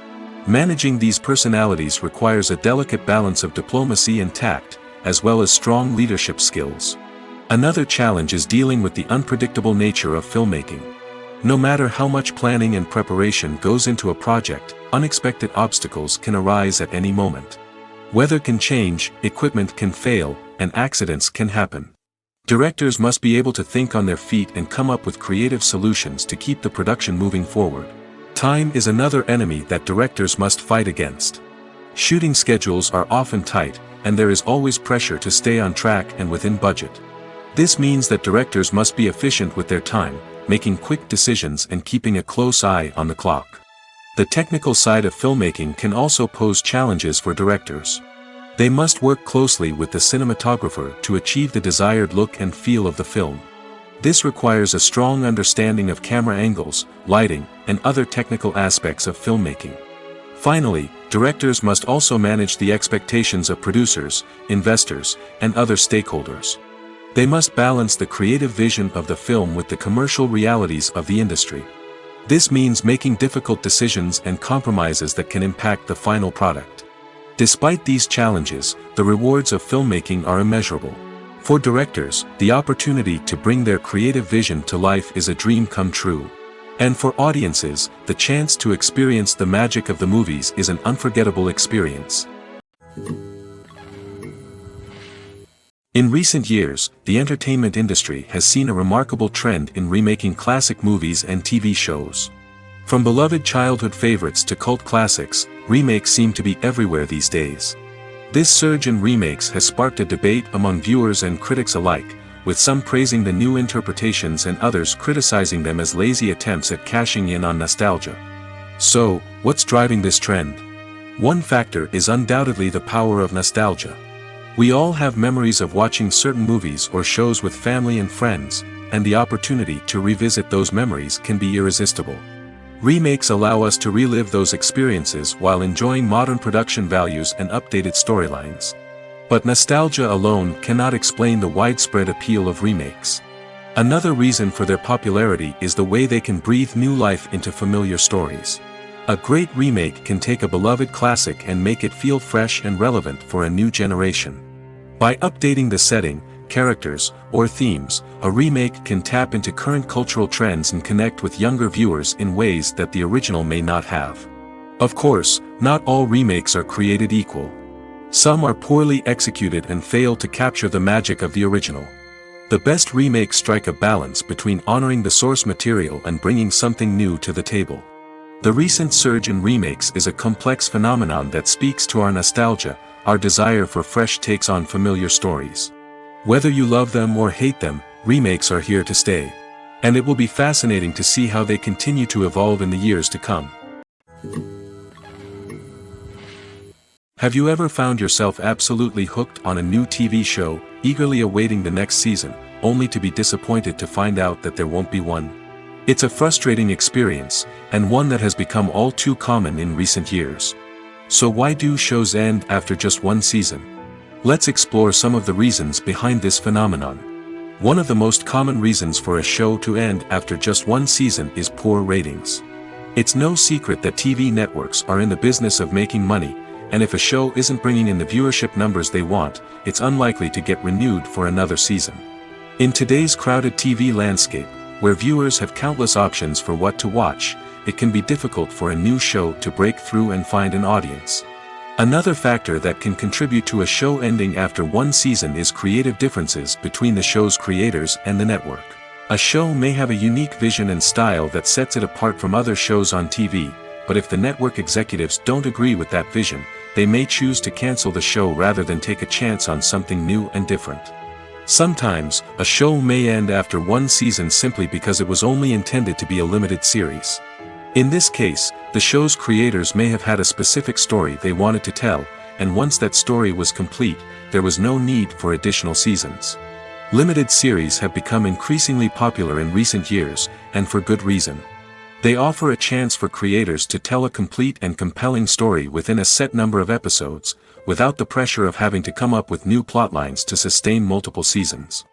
Managing these personalities requires a delicate balance of diplomacy and tact, as well as strong leadership skills. Another challenge is dealing with the unpredictable nature of filmmaking. No matter how much planning and preparation goes into a project, unexpected obstacles can arise at any moment. Weather can change, equipment can fail, and accidents can happen. Directors must be able to think on their feet and come up with creative solutions to keep the production moving forward. Time is another enemy that directors must fight against. Shooting schedules are often tight, and there is always pressure to stay on track and within budget. This means that directors must be efficient with their time, making quick decisions and keeping a close eye on the clock. The technical side of filmmaking can also pose challenges for directors. They must work closely with the cinematographer to achieve the desired look and feel of the film. This requires a strong understanding of camera angles, lighting, and other technical aspects of filmmaking. Finally, directors must also manage the expectations of producers, investors, and other stakeholders. They must balance the creative vision of the film with the commercial realities of the industry. This means making difficult decisions and compromises that can impact the final product. Despite these challenges, the rewards of filmmaking are immeasurable. For directors, the opportunity to bring their creative vision to life is a dream come true. And for audiences, the chance to experience the magic of the movies is an unforgettable experience. In recent years, the entertainment industry has seen a remarkable trend in remaking classic movies and TV shows. From beloved childhood favorites to cult classics, remakes seem to be everywhere these days. This surge in remakes has sparked a debate among viewers and critics alike, with some praising the new interpretations and others criticizing them as lazy attempts at cashing in on nostalgia. So, what's driving this trend? One factor is undoubtedly the power of nostalgia. We all have memories of watching certain movies or shows with family and friends, and the opportunity to revisit those memories can be irresistible. Remakes allow us to relive those experiences while enjoying modern production values and updated storylines. But nostalgia alone cannot explain the widespread appeal of remakes. Another reason for their popularity is the way they can breathe new life into familiar stories. A great remake can take a beloved classic and make it feel fresh and relevant for a new generation. By updating the setting, characters, or themes, a remake can tap into current cultural trends and connect with younger viewers in ways that the original may not have. Of course, not all remakes are created equal. Some are poorly executed and fail to capture the magic of the original. The best remakes strike a balance between honoring the source material and bringing something new to the table. The recent surge in remakes is a complex phenomenon that speaks to our nostalgia, our desire for fresh takes on familiar stories. Whether you love them or hate them, remakes are here to stay. And it will be fascinating to see how they continue to evolve in the years to come. Have you ever found yourself absolutely hooked on a new TV show, eagerly awaiting the next season, only to be disappointed to find out that there won't be one? It's a frustrating experience, and one that has become all too common in recent years. So why do shows end after just one season? Let's explore some of the reasons behind this phenomenon. One of the most common reasons for a show to end after just one season is poor ratings. It's no secret that TV networks are in the business of making money, and if a show isn't bringing in the viewership numbers they want, it's unlikely to get renewed for another season. In today's crowded TV landscape, where viewers have countless options for what to watch, it can be difficult for a new show to break through and find an audience. Another factor that can contribute to a show ending after one season is creative differences between the show's creators and the network. A show may have a unique vision and style that sets it apart from other shows on TV, but if the network executives don't agree with that vision, they may choose to cancel the show rather than take a chance on something new and different. Sometimes, a show may end after one season simply because it was only intended to be a limited series. In this case, the show's creators may have had a specific story they wanted to tell, and once that story was complete, there was no need for additional seasons. Limited series have become increasingly popular in recent years, and for good reason. They offer a chance for creators to tell a complete and compelling story within a set number of episodes, without the pressure of having to come up with new plotlines to sustain multiple seasons.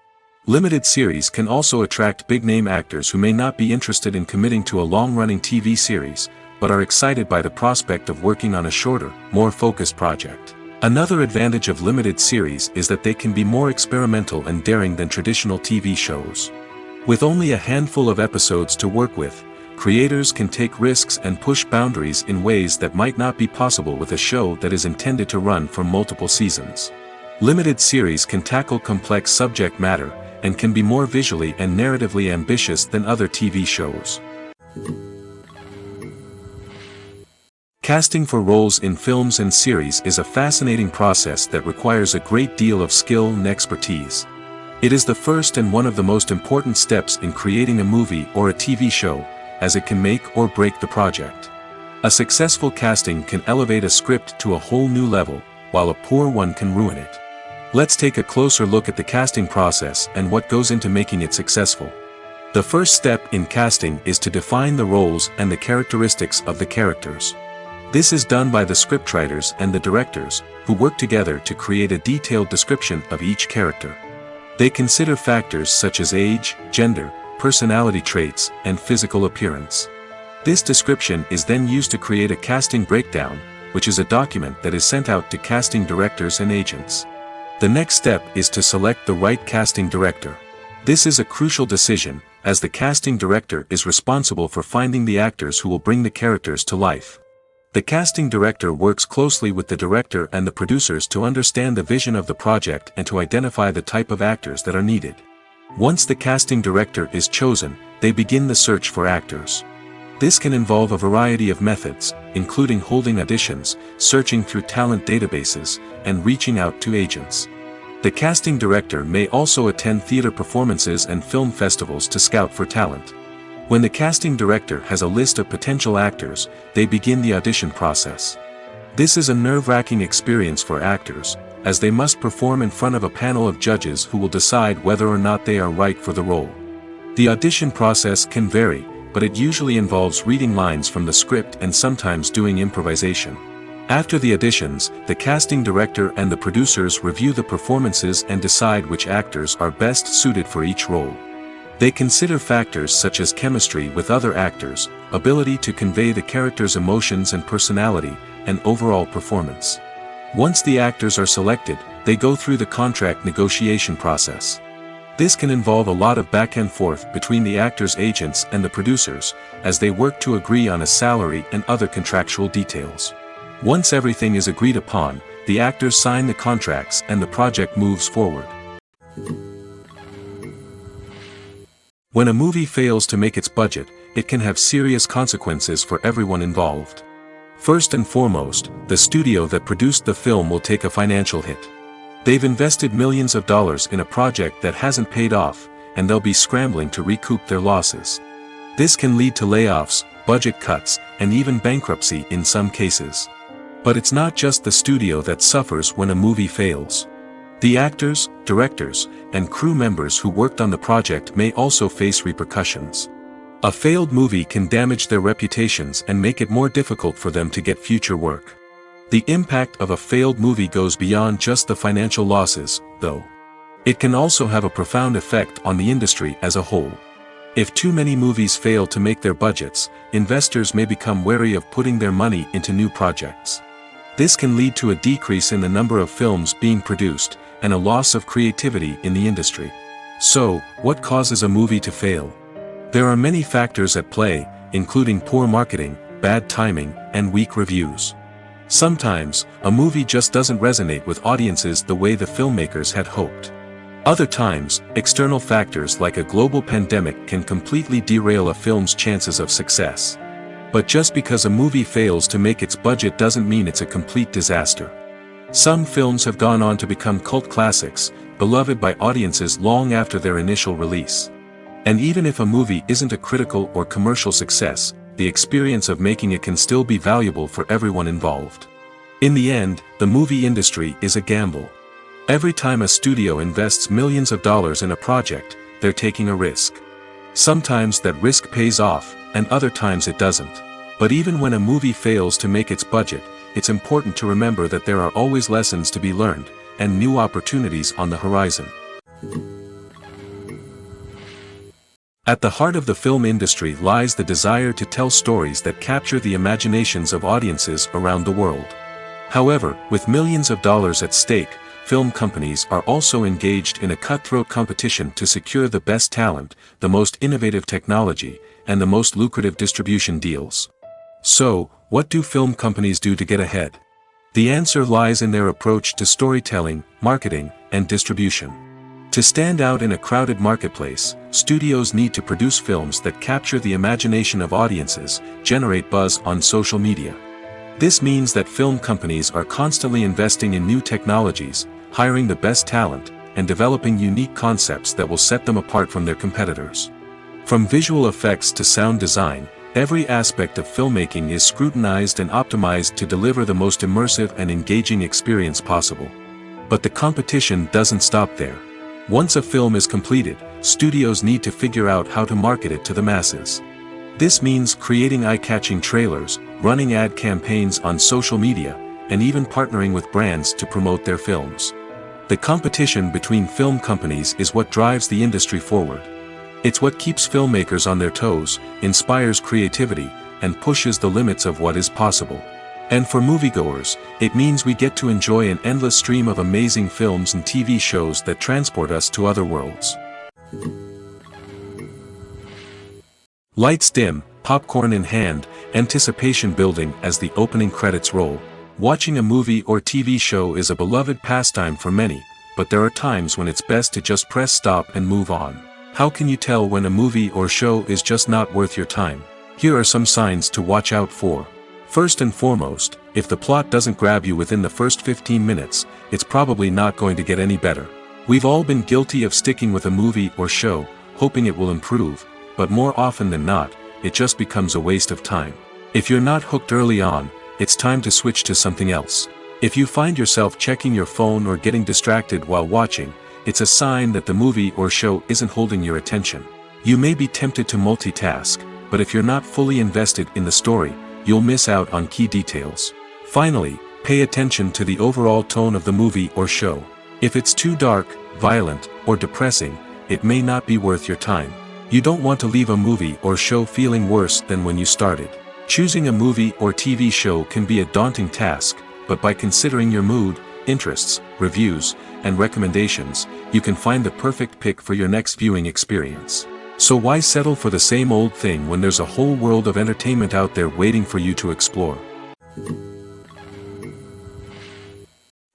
Limited series can also attract big-name actors who may not be interested in committing to a long-running TV series, but are excited by the prospect of working on a shorter, more focused project. Another advantage of limited series is that they can be more experimental and daring than traditional TV shows. With only a handful of episodes to work with, creators can take risks and push boundaries in ways that might not be possible with a show that is intended to run for multiple seasons. Limited series can tackle complex subject matter, and can be more visually and narratively ambitious than other TV shows. Casting for roles in films and series is a fascinating process that requires a great deal of skill and expertise. It is the first and one of the most important steps in creating a movie or a TV show, as it can make or break the project. A successful casting can elevate a script to a whole new level, while a poor one can ruin it. Let's take a closer look at the casting process and what goes into making it successful. The first step in casting is to define the roles and the characteristics of the characters. This is done by the scriptwriters and the directors, who work together to create a detailed description of each character. They consider factors such as age, gender, personality traits, and physical appearance. This description is then used to create a casting breakdown, which is a document that is sent out to casting directors and agents. The next step is to select the right casting director. This is a crucial decision, as the casting director is responsible for finding the actors who will bring the characters to life. The casting director works closely with the director and the producers to understand the vision of the project and to identify the type of actors that are needed. Once the casting director is chosen, they begin the search for actors. This can involve a variety of methods, including holding auditions, searching through talent databases, and reaching out to agents. The casting director may also attend theater performances and film festivals to scout for talent. When the casting director has a list of potential actors, they begin the audition process. This is a nerve-wracking experience for actors, as they must perform in front of a panel of judges who will decide whether or not they are right for the role. The audition process can vary, but it usually involves reading lines from the script and sometimes doing improvisation. After the auditions, the casting director and the producers review the performances and decide which actors are best suited for each role. They consider factors such as chemistry with other actors, ability to convey the character's emotions and personality, and overall performance. Once the actors are selected, they go through the contract negotiation process. This can involve a lot of back and forth between the actors' agents and the producers, as they work to agree on a salary and other contractual details. Once everything is agreed upon, the actors sign the contracts and the project moves forward. When a movie fails to make its budget, it can have serious consequences for everyone involved. First and foremost, the studio that produced the film will take a financial hit. They've invested millions of dollars in a project that hasn't paid off, and they'll be scrambling to recoup their losses. This can lead to layoffs, budget cuts, and even bankruptcy in some cases. But it's not just the studio that suffers when a movie fails. The actors, directors, and crew members who worked on the project may also face repercussions. A failed movie can damage their reputations and make it more difficult for them to get future work. The impact of a failed movie goes beyond just the financial losses, though. It can also have a profound effect on the industry as a whole. If too many movies fail to make their budgets, investors may become wary of putting their money into new projects. This can lead to a decrease in the number of films being produced, and a loss of creativity in the industry. So, what causes a movie to fail? There are many factors at play, including poor marketing, bad timing, and weak reviews. Sometimes, a movie just doesn't resonate with audiences the way the filmmakers had hoped. Other times, external factors like a global pandemic can completely derail a film's chances of success. But just because a movie fails to make its budget doesn't mean it's a complete disaster. Some films have gone on to become cult classics, beloved by audiences long after their initial release. And even if a movie isn't a critical or commercial success, the experience of making it can still be valuable for everyone involved. In the end, the movie industry is a gamble. Every time a studio invests millions of dollars in a project, they're taking a risk. Sometimes that risk pays off, and other times it doesn't. But even when a movie fails to make its budget, it's important to remember that there are always lessons to be learned, and new opportunities on the horizon. At the heart of the film industry lies the desire to tell stories that capture the imaginations of audiences around the world. However, with millions of dollars at stake, film companies are also engaged in a cutthroat competition to secure the best talent, the most innovative technology, and the most lucrative distribution deals. So, what do film companies do to get ahead? The answer lies in their approach to storytelling, marketing, and distribution. To stand out in a crowded marketplace, studios need to produce films that capture the imagination of audiences, generate buzz on social media. This means that film companies are constantly investing in new technologies, hiring the best talent, and developing unique concepts that will set them apart from their competitors. From visual effects to sound design, every aspect of filmmaking is scrutinized and optimized to deliver the most immersive and engaging experience possible. But the competition doesn't stop there. Once a film is completed, studios need to figure out how to market it to the masses. This means creating eye-catching trailers, running ad campaigns on social media, and even partnering with brands to promote their films. The competition between film companies is what drives the industry forward. It's what keeps filmmakers on their toes, inspires creativity, and pushes the limits of what is possible. And for moviegoers, it means we get to enjoy an endless stream of amazing films and TV shows that transport us to other worlds. Lights dim, popcorn in hand, anticipation building as the opening credits roll. Watching a movie or TV show is a beloved pastime for many, but there are times when it's best to just press stop and move on. How can you tell when a movie or show is just not worth your time? Here are some signs to watch out for. First and foremost, if the plot doesn't grab you within the first 15 minutes, it's probably not going to get any better. We've all been guilty of sticking with a movie or show, hoping it will improve, but more often than not, it just becomes a waste of time. If you're not hooked early on, it's time to switch to something else. If you find yourself checking your phone or getting distracted while watching, it's a sign that the movie or show isn't holding your attention. You may be tempted to multitask, but if you're not fully invested in the story, you'll miss out on key details. Finally, pay attention to the overall tone of the movie or show. If it's too dark, violent, or depressing, it may not be worth your time. You don't want to leave a movie or show feeling worse than when you started. Choosing a movie or TV show can be a daunting task, but by considering your mood, interests, reviews, and recommendations, you can find the perfect pick for your next viewing experience. So why settle for the same old thing when there's a whole world of entertainment out there waiting for you to explore?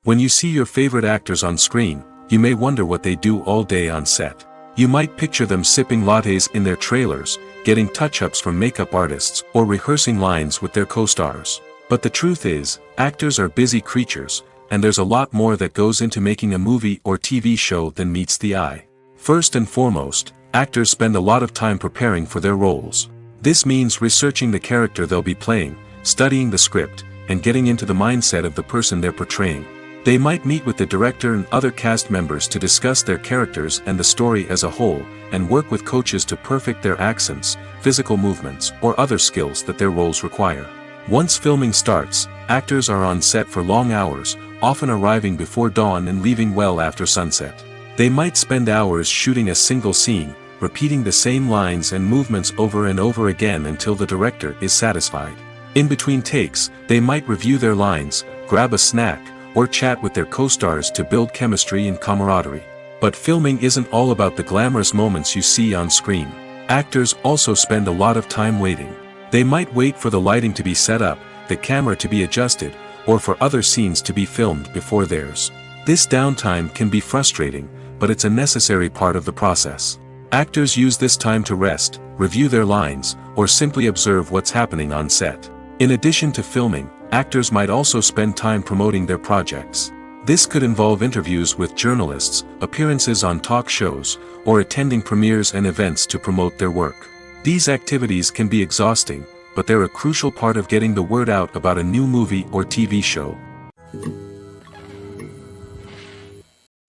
When you see your favorite actors on screen, you may wonder what they do all day on set. You might picture them sipping lattes in their trailers, getting touch-ups from makeup artists, or rehearsing lines with their co-stars. But the truth is, actors are busy creatures, and there's a lot more that goes into making a movie or TV show than meets the eye. First and foremost, actors spend a lot of time preparing for their roles. This means researching the character they'll be playing, studying the script, and getting into the mindset of the person they're portraying. They might meet with the director and other cast members to discuss their characters and the story as a whole, and work with coaches to perfect their accents, physical movements, or other skills that their roles require. Once filming starts, actors are on set for long hours, often arriving before dawn and leaving well after sunset. They might spend hours shooting a single scene, repeating the same lines and movements over and over again until the director is satisfied. In between takes, they might review their lines, grab a snack, or chat with their co-stars to build chemistry and camaraderie. But filming isn't all about the glamorous moments you see on screen. Actors also spend a lot of time waiting. They might wait for the lighting to be set up, the camera to be adjusted, or for other scenes to be filmed before theirs. This downtime can be frustrating, but it's a necessary part of the process. Actors use this time to rest, review their lines, or simply observe what's happening on set. In addition to filming, actors might also spend time promoting their projects. This could involve interviews with journalists, appearances on talk shows, or attending premieres and events to promote their work. These activities can be exhausting, but they're a crucial part of getting the word out about a new movie or TV show.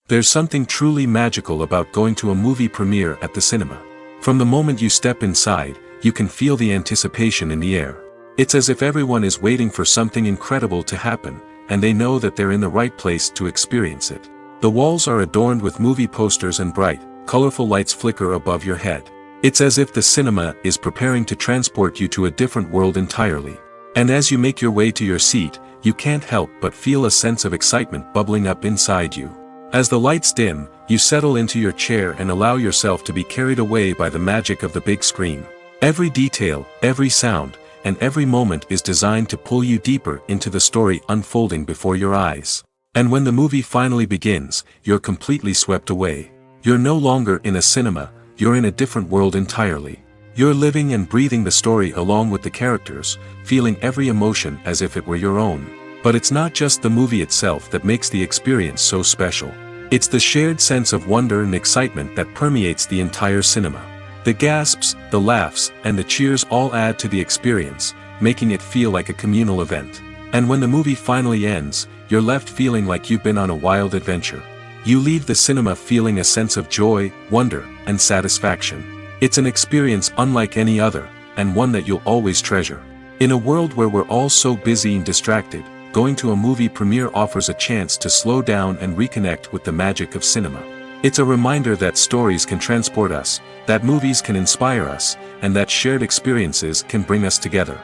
There's something truly magical about going to a movie premiere at the cinema. From the moment you step inside, you can feel the anticipation in the air. It's as if everyone is waiting for something incredible to happen, and they know that they're in the right place to experience it. The walls are adorned with movie posters and bright, colorful lights flicker above your head. It's as if the cinema is preparing to transport you to a different world entirely. And as you make your way to your seat, you can't help but feel a sense of excitement bubbling up inside you. As the lights dim, you settle into your chair and allow yourself to be carried away by the magic of the big screen. Every detail, every sound, and every moment is designed to pull you deeper into the story unfolding before your eyes. And when the movie finally begins, you're completely swept away. You're no longer in a cinema, you're in a different world entirely. You're living and breathing the story along with the characters, feeling every emotion as if it were your own. But it's not just the movie itself that makes the experience so special. It's the shared sense of wonder and excitement that permeates the entire cinema. The gasps, the laughs, and the cheers all add to the experience, making it feel like a communal event. And when the movie finally ends, you're left feeling like you've been on a wild adventure. You leave the cinema feeling a sense of joy, wonder, and satisfaction. It's an experience unlike any other, and one that you'll always treasure. In a world where we're all so busy and distracted, going to a movie premiere offers a chance to slow down and reconnect with the magic of cinema. It's a reminder that stories can transport us, that movies can inspire us, and that shared experiences can bring us together.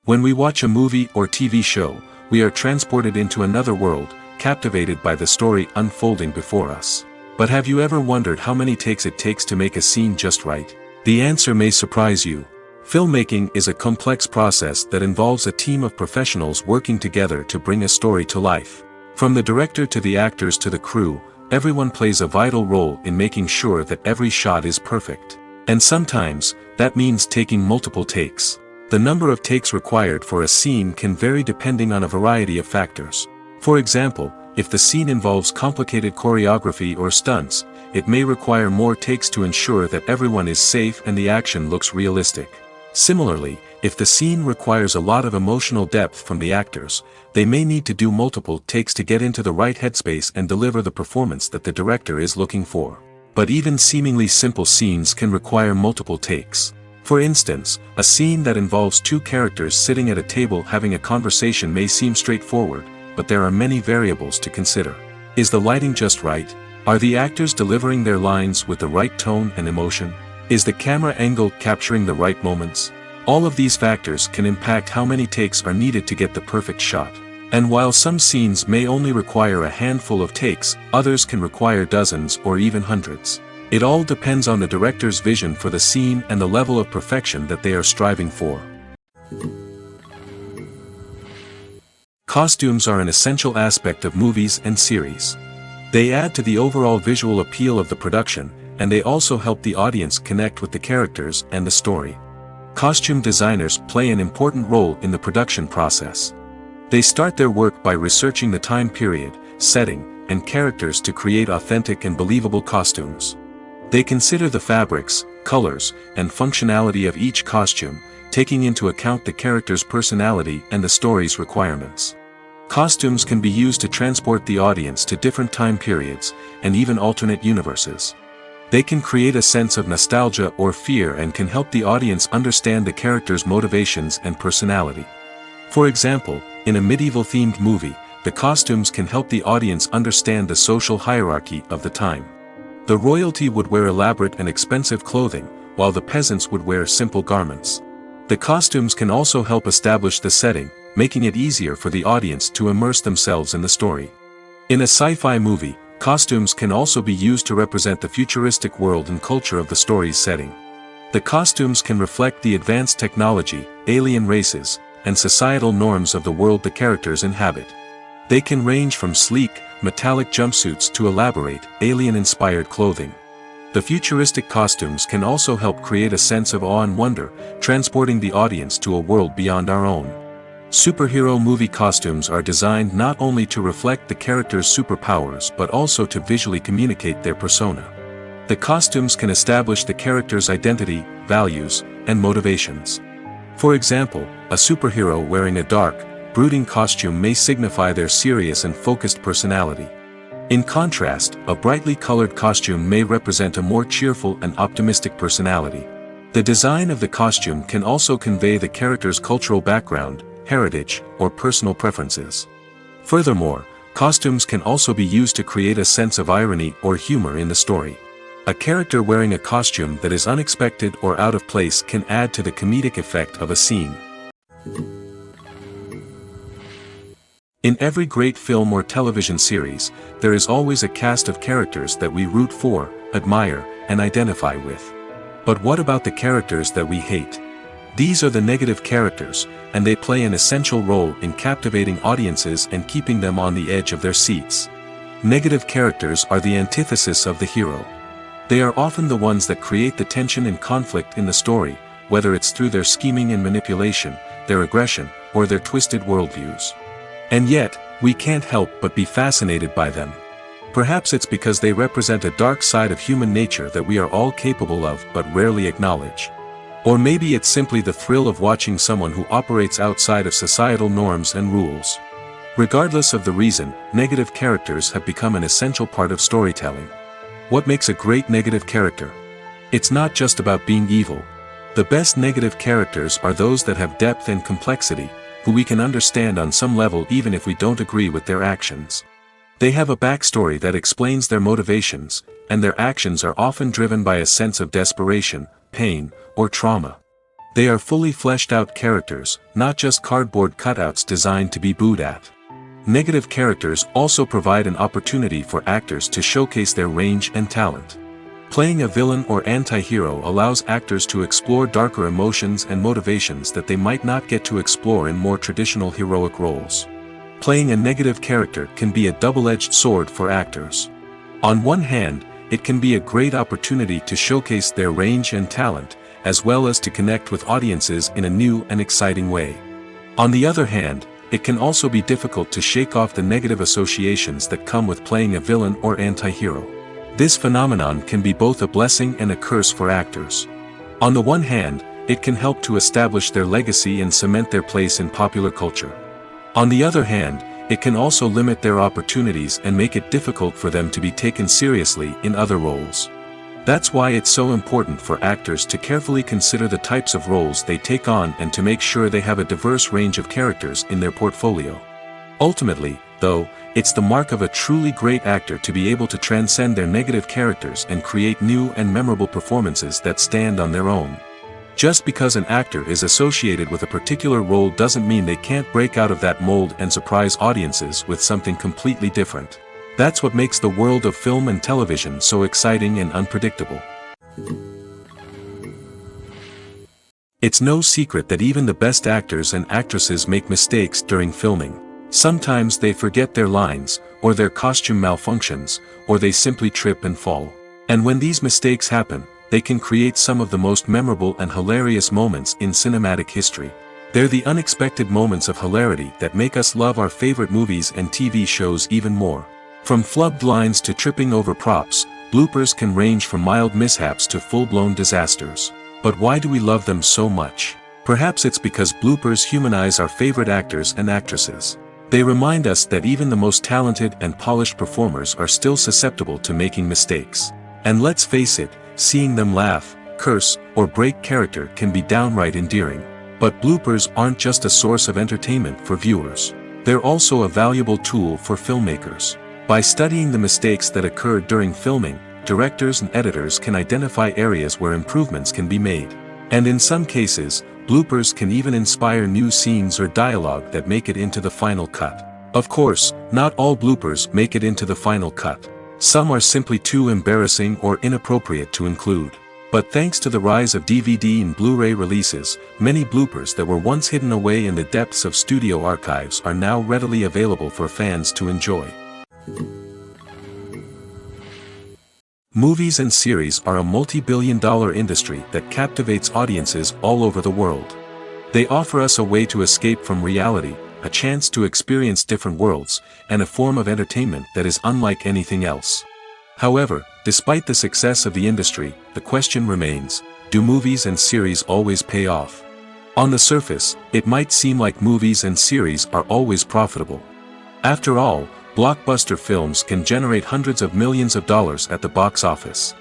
When we watch a movie or TV show, we are transported into another world, captivated by the story unfolding before us. But have you ever wondered how many takes it takes to make a scene just right? The answer may surprise you. Filmmaking is a complex process that involves a team of professionals working together to bring a story to life. From the director to the actors to the crew, everyone plays a vital role in making sure that every shot is perfect. And sometimes, that means taking multiple takes. The number of takes required for a scene can vary depending on a variety of factors. For example, if the scene involves complicated choreography or stunts, it may require more takes to ensure that everyone is safe and the action looks realistic. Similarly, if the scene requires a lot of emotional depth from the actors, they may need to do multiple takes to get into the right headspace and deliver the performance that the director is looking for. But even seemingly simple scenes can require multiple takes. For instance, a scene that involves two characters sitting at a table having a conversation may seem straightforward, but there are many variables to consider. Is the lighting just right? Are the actors delivering their lines with the right tone and emotion? Is the camera angle capturing the right moments? All of these factors can impact how many takes are needed to get the perfect shot. And while some scenes may only require a handful of takes, others can require dozens or even hundreds. It all depends on the director's vision for the scene and the level of perfection that they are striving for. Costumes are an essential aspect of movies and series. They add to the overall visual appeal of the production, and they also help the audience connect with the characters and the story. Costume designers play an important role in the production process. They start their work by researching the time period, setting, and characters to create authentic and believable costumes. They consider the fabrics, colors, and functionality of each costume, taking into account the character's personality and the story's requirements. Costumes can be used to transport the audience to different time periods, and even alternate universes. They can create a sense of nostalgia or fear and can help the audience understand the character's motivations and personality. For example, in a medieval-themed movie, the costumes can help the audience understand the social hierarchy of the time. The royalty would wear elaborate and expensive clothing, while the peasants would wear simple garments. The costumes can also help establish the setting, making it easier for the audience to immerse themselves in the story. In a sci-fi movie, costumes can also be used to represent the futuristic world and culture of the story's setting. The costumes can reflect the advanced technology, alien races, and societal norms of the world the characters inhabit. They can range from sleek, metallic jumpsuits to elaborate, alien-inspired clothing. The futuristic costumes can also help create a sense of awe and wonder, transporting the audience to a world beyond our own. Superhero movie costumes are designed not only to reflect the character's superpowers but also to visually communicate their persona. The costumes can establish the character's identity, values, and motivations. For example, a superhero wearing a dark, brooding costume may signify their serious and focused personality. In contrast, a brightly colored costume may represent a more cheerful and optimistic personality. The design of the costume can also convey the character's cultural background, heritage, or personal preferences. Furthermore, costumes can also be used to create a sense of irony or humor in the story. A character wearing a costume that is unexpected or out of place can add to the comedic effect of a scene. In every great film or television series, there is always a cast of characters that we root for, admire, and identify with. But what about the characters that we hate? These are the negative characters, and they play an essential role in captivating audiences and keeping them on the edge of their seats. Negative characters are the antithesis of the hero. They are often the ones that create the tension and conflict in the story, whether it's through their scheming and manipulation, their aggression, or their twisted worldviews. And yet, we can't help but be fascinated by them. Perhaps it's because they represent a dark side of human nature that we are all capable of but rarely acknowledge. Or maybe it's simply the thrill of watching someone who operates outside of societal norms and rules. Regardless of the reason, negative characters have become an essential part of storytelling. What makes a great negative character? It's not just about being evil. The best negative characters are those that have depth and complexity, who we can understand on some level even if we don't agree with their actions. They have a backstory that explains their motivations, and their actions are often driven by a sense of desperation, pain, or trauma. They are fully fleshed out characters, not just cardboard cutouts designed to be booed at. Negative characters also provide an opportunity for actors to showcase their range and talent. Playing a villain or anti-hero allows actors to explore darker emotions and motivations that they might not get to explore in more traditional heroic roles. Playing a negative character can be a double-edged sword for actors. On one hand, it can be a great opportunity to showcase their range and talent, as well as to connect with audiences in a new and exciting way. On the other hand, it can also be difficult to shake off the negative associations that come with playing a villain or anti-hero. This phenomenon can be both a blessing and a curse for actors. On the one hand, it can help to establish their legacy and cement their place in popular culture. On the other hand, it can also limit their opportunities and make it difficult for them to be taken seriously in other roles. That's why it's so important for actors to carefully consider the types of roles they take on and to make sure they have a diverse range of characters in their portfolio. Ultimately, though, it's the mark of a truly great actor to be able to transcend their negative characters and create new and memorable performances that stand on their own. Just because an actor is associated with a particular role doesn't mean they can't break out of that mold and surprise audiences with something completely different. That's what makes the world of film and television so exciting and unpredictable. It's no secret that even the best actors and actresses make mistakes during filming. Sometimes they forget their lines, or their costume malfunctions, or they simply trip and fall. And when these mistakes happen, they can create some of the most memorable and hilarious moments in cinematic history. They're the unexpected moments of hilarity that make us love our favorite movies and TV shows even more. From flubbed lines to tripping over props, bloopers can range from mild mishaps to full-blown disasters. But why do we love them so much? Perhaps it's because bloopers humanize our favorite actors and actresses. They remind us that even the most talented and polished performers are still susceptible to making mistakes. And let's face it, seeing them laugh, curse, or break character can be downright endearing. But bloopers aren't just a source of entertainment for viewers. They're also a valuable tool for filmmakers. By studying the mistakes that occurred during filming, directors and editors can identify areas where improvements can be made. And in some cases, bloopers can even inspire new scenes or dialogue that make it into the final cut. Of course, not all bloopers make it into the final cut. Some are simply too embarrassing or inappropriate to include. But thanks to the rise of DVD and Blu-ray releases, many bloopers that were once hidden away in the depths of studio archives are now readily available for fans to enjoy. Movies and series are a multi-billion-dollar industry that captivates audiences all over the world. They offer us a way to escape from reality, a chance to experience different worlds, and a form of entertainment that is unlike anything else. However, despite the success of the industry, the question remains, do movies and series always pay off? On the surface, it might seem like movies and series are always profitable. After all, blockbuster films can generate hundreds of millions of dollars at the box office.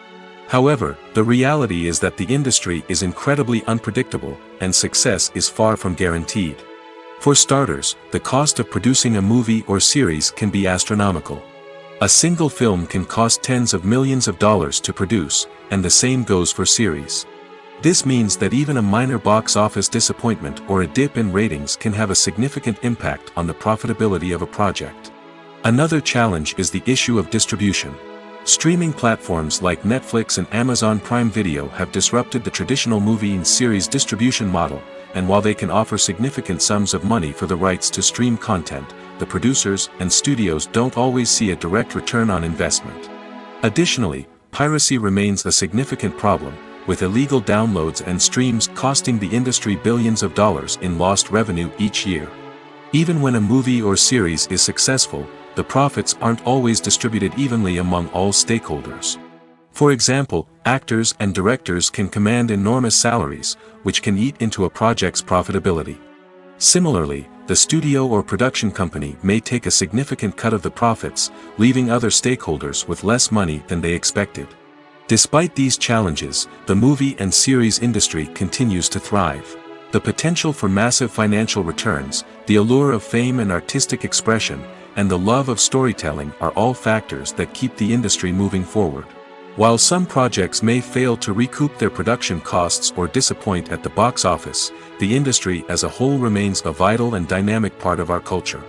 However, the reality is that the industry is incredibly unpredictable, and success is far from guaranteed. For starters, the cost of producing a movie or series can be astronomical. A single film can cost tens of millions of dollars to produce, and the same goes for series. This means that even a minor box office disappointment or a dip in ratings can have a significant impact on the profitability of a project. Another challenge is the issue of distribution. Streaming platforms like Netflix and Amazon Prime Video have disrupted the traditional movie and series distribution model, and while they can offer significant sums of money for the rights to stream content, the producers and studios don't always see a direct return on investment. Additionally, piracy remains a significant problem, with illegal downloads and streams costing the industry billions of dollars in lost revenue each year. Even when a movie or series is successful, the profits aren't always distributed evenly among all stakeholders. For example, actors and directors can command enormous salaries, which can eat into a project's profitability. Similarly, the studio or production company may take a significant cut of the profits, leaving other stakeholders with less money than they expected. Despite these challenges, the movie and series industry continues to thrive. The potential for massive financial returns, the allure of fame and artistic expression, and the love of storytelling are all factors that keep the industry moving forward. While some projects may fail to recoup their production costs or disappoint at the box office, the industry as a whole remains a vital and dynamic part of our culture.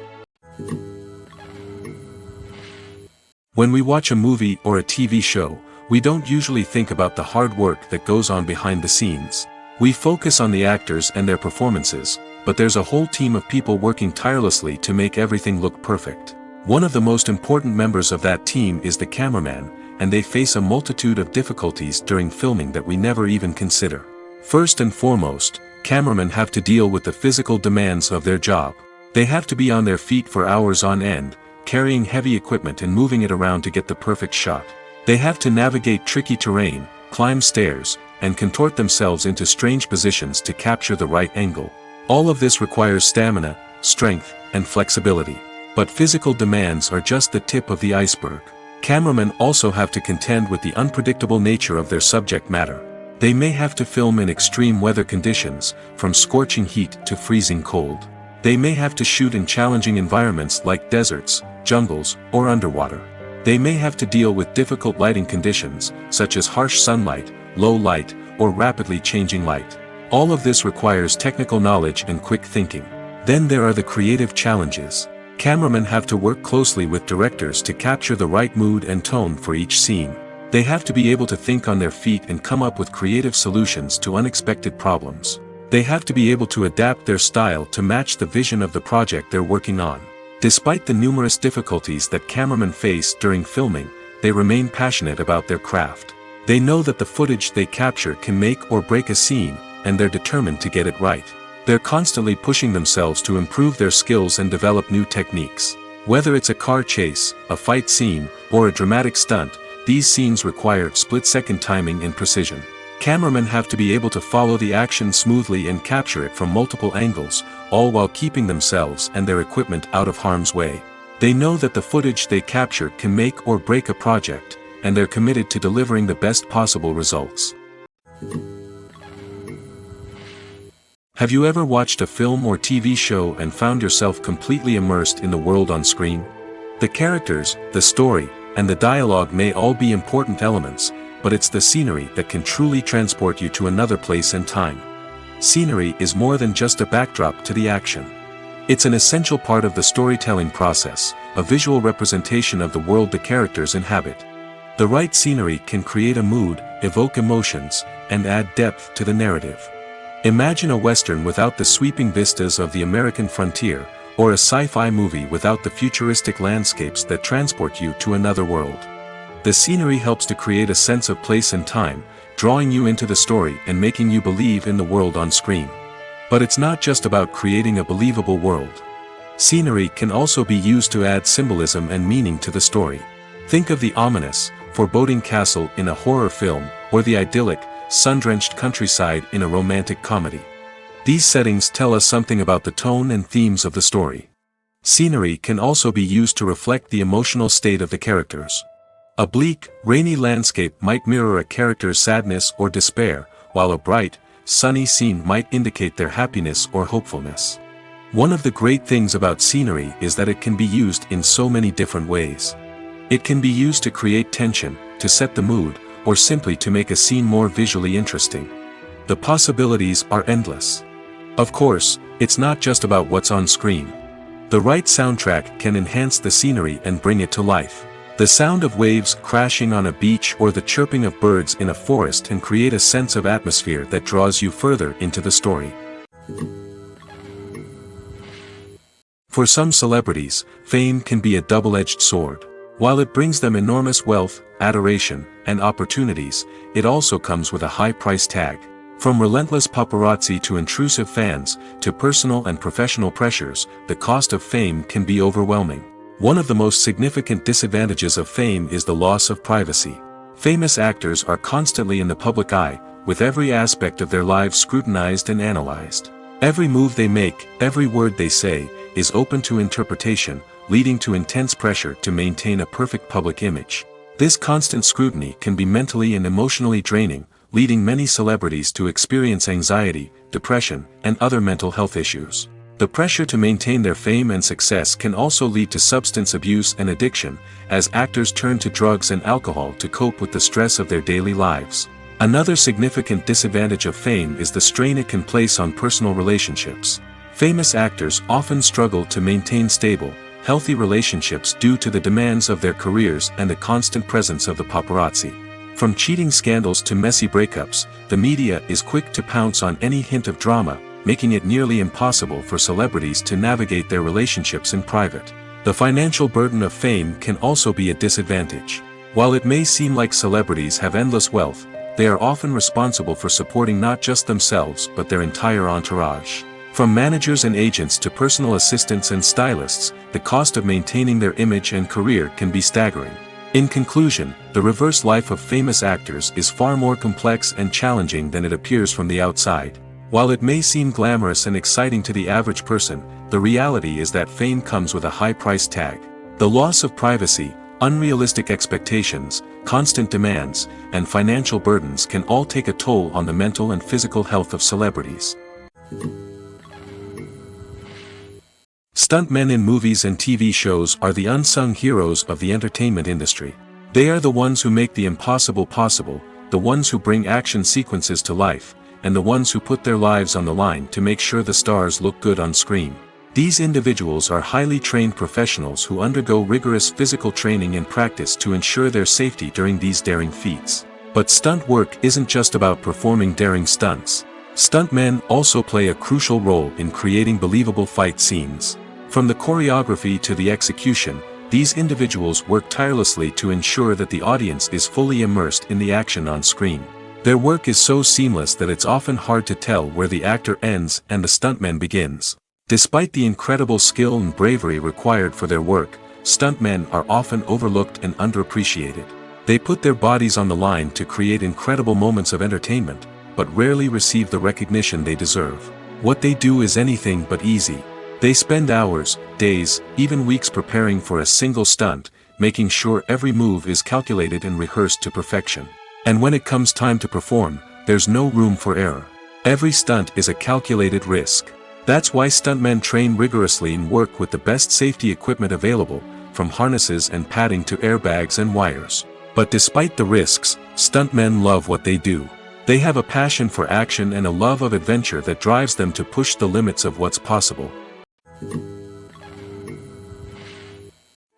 When we watch a movie or a TV show, we don't usually think about the hard work that goes on behind the scenes. We focus on the actors and their performances, but there's a whole team of people working tirelessly to make everything look perfect. One of the most important members of that team is the cameraman, and they face a multitude of difficulties during filming that we never even consider. First and foremost, cameramen have to deal with the physical demands of their job. They have to be on their feet for hours on end, carrying heavy equipment and moving it around to get the perfect shot. They have to navigate tricky terrain, climb stairs, and contort themselves into strange positions to capture the right angle. All of this requires stamina, strength, and flexibility. But physical demands are just the tip of the iceberg. Cameramen also have to contend with the unpredictable nature of their subject matter. They may have to film in extreme weather conditions, from scorching heat to freezing cold. They may have to shoot in challenging environments like deserts, jungles, or underwater. They may have to deal with difficult lighting conditions, such as harsh sunlight, low light, or rapidly changing light. All of this requires technical knowledge and quick thinking. Then there are the creative challenges. Cameramen have to work closely with directors to capture the right mood and tone for each scene. They have to be able to think on their feet and come up with creative solutions to unexpected problems. They have to be able to adapt their style to match the vision of the project they're working on. Despite the numerous difficulties that cameramen face during filming, they remain passionate about their craft. They know that the footage they capture can make or break a scene, and they're determined to get it right. They're constantly pushing themselves to improve their skills and develop new techniques. Whether it's a car chase, a fight scene, or a dramatic stunt, these scenes require split-second timing and precision. Cameramen have to be able to follow the action smoothly and capture it from multiple angles, all while keeping themselves and their equipment out of harm's way. They know that the footage they capture can make or break a project, and they're committed to delivering the best possible results. Have you ever watched a film or TV show and found yourself completely immersed in the world on screen? The characters, the story, and the dialogue may all be important elements, but it's the scenery that can truly transport you to another place and time. Scenery is more than just a backdrop to the action. It's an essential part of the storytelling process, a visual representation of the world the characters inhabit. The right scenery can create a mood, evoke emotions, and add depth to the narrative. Imagine a Western without the sweeping vistas of the American frontier, or a sci-fi movie without the futuristic landscapes that transport you to another world. The scenery helps to create a sense of place and time, drawing you into the story and making you believe in the world on screen. But it's not just about creating a believable world. Scenery can also be used to add symbolism and meaning to the story. Think of the ominous, foreboding castle in a horror film, or the idyllic, sun-drenched countryside in a romantic comedy. These settings tell us something about the tone and themes of the story. Scenery can also be used to reflect the emotional state of the characters. A bleak, rainy landscape might mirror a character's sadness or despair, while a bright, sunny scene might indicate their happiness or hopefulness. One of the great things about scenery is that it can be used in so many different ways. It can be used to create tension, to set the mood, or simply to make a scene more visually interesting. The possibilities are endless. Of course, it's not just about what's on screen. The right soundtrack can enhance the scenery and bring it to life. The sound of waves crashing on a beach or the chirping of birds in a forest can create a sense of atmosphere that draws you further into the story. For some celebrities, fame can be a double-edged sword. While it brings them enormous wealth, adoration, and opportunities, it also comes with a high price tag. From relentless paparazzi to intrusive fans, to personal and professional pressures, the cost of fame can be overwhelming. One of the most significant disadvantages of fame is the loss of privacy. Famous actors are constantly in the public eye, with every aspect of their lives scrutinized and analyzed. Every move they make, every word they say, is open to interpretation, leading to intense pressure to maintain a perfect public image. This constant scrutiny can be mentally and emotionally draining, leading many celebrities to experience anxiety, depression, and other mental health issues. The pressure to maintain their fame and success can also lead to substance abuse and addiction, as actors turn to drugs and alcohol to cope with the stress of their daily lives. Another significant disadvantage of fame is the strain it can place on personal relationships. Famous actors often struggle to maintain stable, healthy relationships due to the demands of their careers and the constant presence of the paparazzi. From cheating scandals to messy breakups, the media is quick to pounce on any hint of drama, making it nearly impossible for celebrities to navigate their relationships in private. The financial burden of fame can also be a disadvantage. While it may seem like celebrities have endless wealth, they are often responsible for supporting not just themselves but their entire entourage. From managers and agents to personal assistants and stylists, the cost of maintaining their image and career can be staggering. In conclusion, the reverse life of famous actors is far more complex and challenging than it appears from the outside. While it may seem glamorous and exciting to the average person, the reality is that fame comes with a high price tag. The loss of privacy, unrealistic expectations, constant demands, and financial burdens can all take a toll on the mental and physical health of celebrities. Stuntmen in movies and TV shows are the unsung heroes of the entertainment industry. They are the ones who make the impossible possible, the ones who bring action sequences to life, and the ones who put their lives on the line to make sure the stars look good on screen. These individuals are highly trained professionals who undergo rigorous physical training and practice to ensure their safety during these daring feats. But stunt work isn't just about performing daring stunts. Stuntmen also play a crucial role in creating believable fight scenes. From the choreography to the execution, these individuals work tirelessly to ensure that the audience is fully immersed in the action on screen. Their work is so seamless that it's often hard to tell where the actor ends and the stuntman begins. Despite the incredible skill and bravery required for their work, stuntmen are often overlooked and underappreciated. They put their bodies on the line to create incredible moments of entertainment, but rarely receive the recognition they deserve. What they do is anything but easy. They spend hours, days, even weeks preparing for a single stunt, making sure every move is calculated and rehearsed to perfection. And when it comes time to perform, there's no room for error. Every stunt is a calculated risk. That's why stuntmen train rigorously and work with the best safety equipment available, from harnesses and padding to airbags and wires. But despite the risks, stuntmen love what they do. They have a passion for action and a love of adventure that drives them to push the limits of what's possible.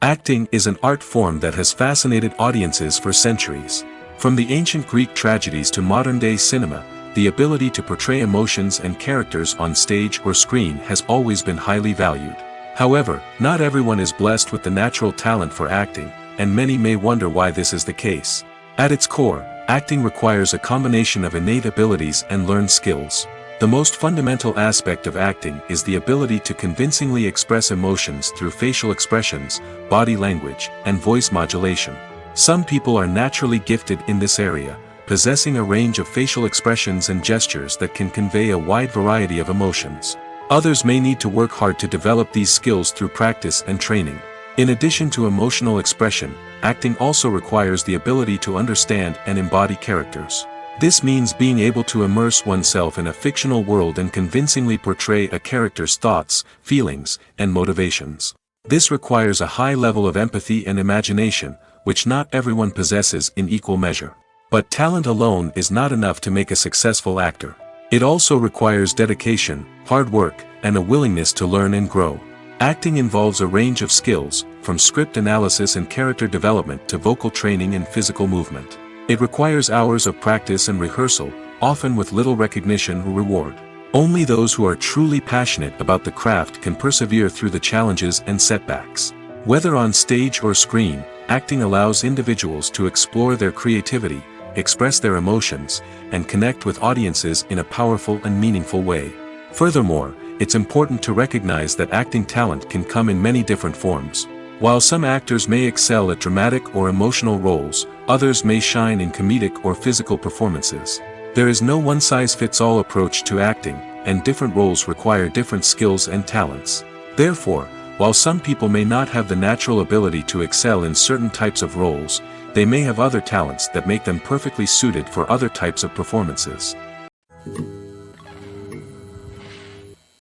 Acting is an art form that has fascinated audiences for centuries. From the ancient Greek tragedies to modern-day cinema, the ability to portray emotions and characters on stage or screen has always been highly valued. However, not everyone is blessed with the natural talent for acting, and many may wonder why this is the case. At its core, acting requires a combination of innate abilities and learned skills. The most fundamental aspect of acting is the ability to convincingly express emotions through facial expressions, body language, and voice modulation. Some people are naturally gifted in this area, possessing a range of facial expressions and gestures that can convey a wide variety of emotions. Others may need to work hard to develop these skills through practice and training. In addition to emotional expression, acting also requires the ability to understand and embody characters. This means being able to immerse oneself in a fictional world and convincingly portray a character's thoughts, feelings, and motivations. This requires a high level of empathy and imagination, which not everyone possesses in equal measure. But talent alone is not enough to make a successful actor. It also requires dedication, hard work, and a willingness to learn and grow. Acting involves a range of skills, from script analysis and character development to vocal training and physical movement. It requires hours of practice and rehearsal, often with little recognition or reward. Only those who are truly passionate about the craft can persevere through the challenges and setbacks. Whether on stage or screen, acting allows individuals to explore their creativity, express their emotions, and connect with audiences in a powerful and meaningful way. Furthermore, it's important to recognize that acting talent can come in many different forms. While some actors may excel at dramatic or emotional roles, others may shine in comedic or physical performances. There is no one-size-fits-all approach to acting, and different roles require different skills and talents. Therefore, while some people may not have the natural ability to excel in certain types of roles, they may have other talents that make them perfectly suited for other types of performances.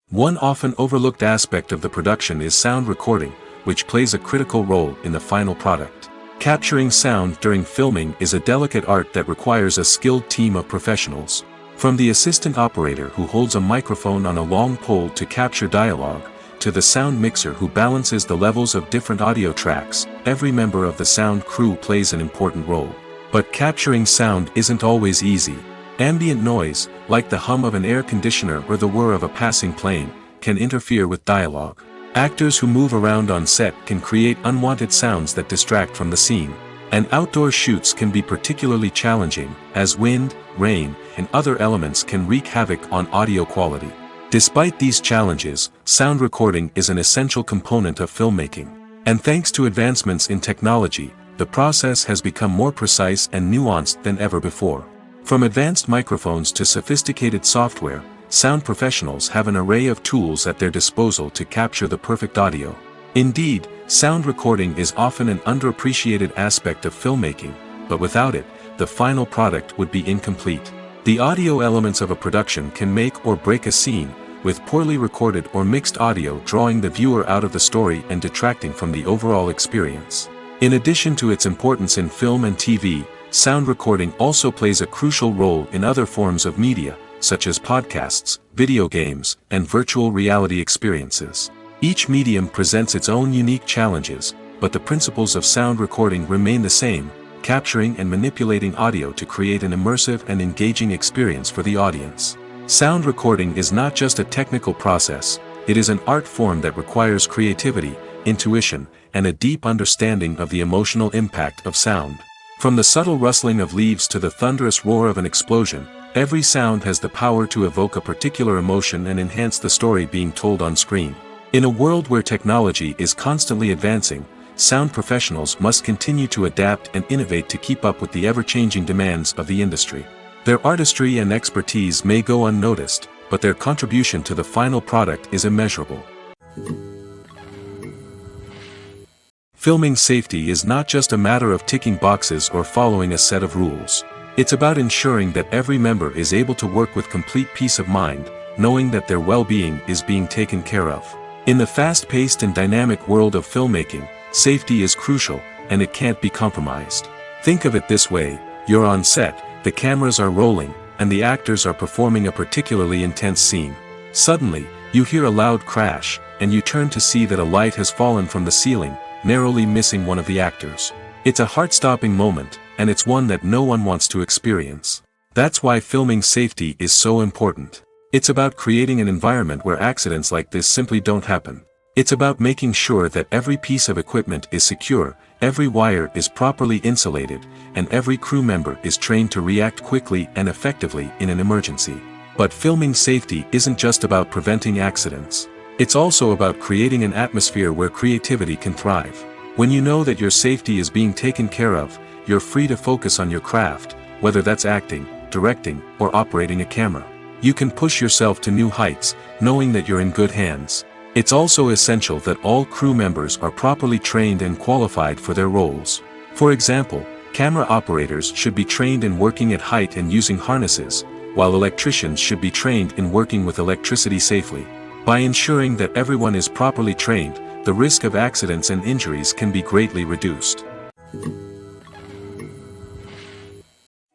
One often overlooked aspect of the production is sound recording, which plays a critical role in the final product. Capturing sound during filming is a delicate art that requires a skilled team of professionals. From the assistant operator who holds a microphone on a long pole to capture dialogue, to the sound mixer who balances the levels of different audio tracks, every member of the sound crew plays an important role. But capturing sound isn't always easy. Ambient noise, like the hum of an air conditioner or the whir of a passing plane, can interfere with dialogue. Actors who move around on set can create unwanted sounds that distract from the scene. And outdoor shoots can be particularly challenging, as wind, rain, and other elements can wreak havoc on audio quality. Despite these challenges, sound recording is an essential component of filmmaking. And thanks to advancements in technology, the process has become more precise and nuanced than ever before. From advanced microphones to sophisticated software, sound professionals have an array of tools at their disposal to capture the perfect audio. Indeed, sound recording is often an underappreciated aspect of filmmaking, but without it, the final product would be incomplete. The audio elements of a production can make or break a scene, with poorly recorded or mixed audio drawing the viewer out of the story and detracting from the overall experience. In addition to its importance in film and TV, sound recording also plays a crucial role in other forms of media, such as podcasts, video games, and virtual reality experiences. Each medium presents its own unique challenges, but the principles of sound recording remain the same: capturing and manipulating audio to create an immersive and engaging experience for the audience. Sound recording is not just a technical process, it is an art form that requires creativity, intuition, and a deep understanding of the emotional impact of sound. From the subtle rustling of leaves to the thunderous roar of an explosion, every sound has the power to evoke a particular emotion and enhance the story being told on screen. In a world where technology is constantly advancing, sound professionals must continue to adapt and innovate to keep up with the ever-changing demands of the industry. Their artistry and expertise may go unnoticed, but their contribution to the final product is immeasurable. Filming safety is not just a matter of ticking boxes or following a set of rules. It's about ensuring that every member is able to work with complete peace of mind, knowing that their well-being is being taken care of. In the fast-paced and dynamic world of filmmaking, safety is crucial, and it can't be compromised. Think of it this way: you're on set, the cameras are rolling, and the actors are performing a particularly intense scene. Suddenly, you hear a loud crash, and you turn to see that a light has fallen from the ceiling, narrowly missing one of the actors. It's a heart-stopping moment, and it's one that no one wants to experience. That's why filming safety is so important. It's about creating an environment where accidents like this simply don't happen. It's about making sure that every piece of equipment is secure, every wire is properly insulated, and every crew member is trained to react quickly and effectively in an emergency. But filming safety isn't just about preventing accidents. It's also about creating an atmosphere where creativity can thrive. When you know that your safety is being taken care of, you're free to focus on your craft, whether that's acting, directing, or operating a camera. You can push yourself to new heights, knowing that you're in good hands. It's also essential that all crew members are properly trained and qualified for their roles. For example, camera operators should be trained in working at height and using harnesses, while electricians should be trained in working with electricity safely. By ensuring that everyone is properly trained, the risk of accidents and injuries can be greatly reduced.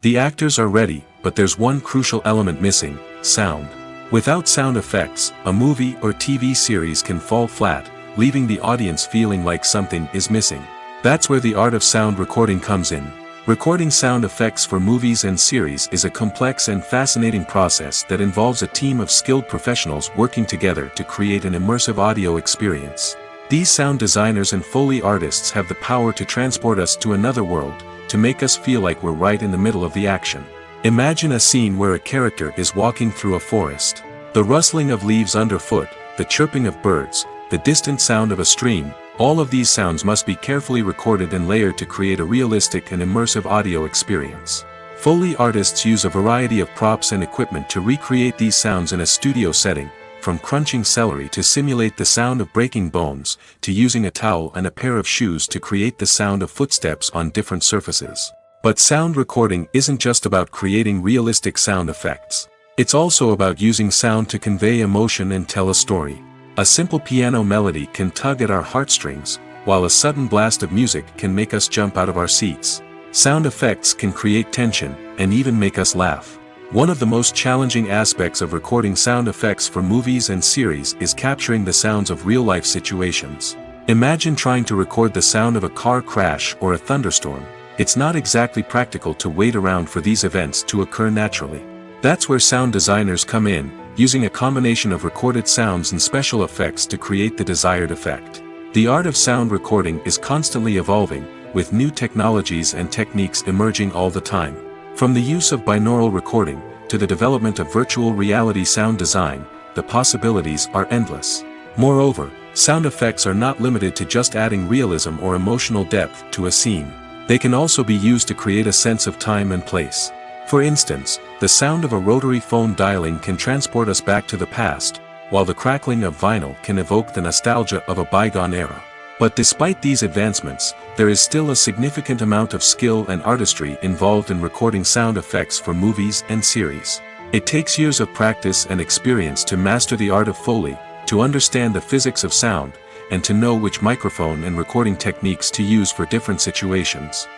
The actors are ready, but there's one crucial element missing: sound. Without sound effects, a movie or TV series can fall flat, leaving the audience feeling like something is missing. That's where the art of sound recording comes in. Recording sound effects for movies and series is a complex and fascinating process that involves a team of skilled professionals working together to create an immersive audio experience. These sound designers and Foley artists have the power to transport us to another world, to make us feel like we're right in the middle of the action. Imagine a scene where a character is walking through a forest. The rustling of leaves underfoot, the chirping of birds, the distant sound of a stream, all of these sounds must be carefully recorded and layered to create a realistic and immersive audio experience. Foley artists use a variety of props and equipment to recreate these sounds in a studio setting, from crunching celery to simulate the sound of breaking bones, to using a towel and a pair of shoes to create the sound of footsteps on different surfaces. But sound recording isn't just about creating realistic sound effects. It's also about using sound to convey emotion and tell a story. A simple piano melody can tug at our heartstrings, while a sudden blast of music can make us jump out of our seats. Sound effects can create tension, and even make us laugh. One of the most challenging aspects of recording sound effects for movies and series is capturing the sounds of real-life situations. Imagine trying to record the sound of a car crash or a thunderstorm. It's not exactly practical to wait around for these events to occur naturally. That's where sound designers come in, using a combination of recorded sounds and special effects to create the desired effect. The art of sound recording is constantly evolving, with new technologies and techniques emerging all the time. From the use of binaural recording, to the development of virtual reality sound design, the possibilities are endless. Moreover, sound effects are not limited to just adding realism or emotional depth to a scene. They can also be used to create a sense of time and place. For instance, the sound of a rotary phone dialing can transport us back to the past, while the crackling of vinyl can evoke the nostalgia of a bygone era. But despite these advancements, there is still a significant amount of skill and artistry involved in recording sound effects for movies and series. It takes years of practice and experience to master the art of Foley, to understand the physics of sound, and to know which microphone and recording techniques to use for different situations.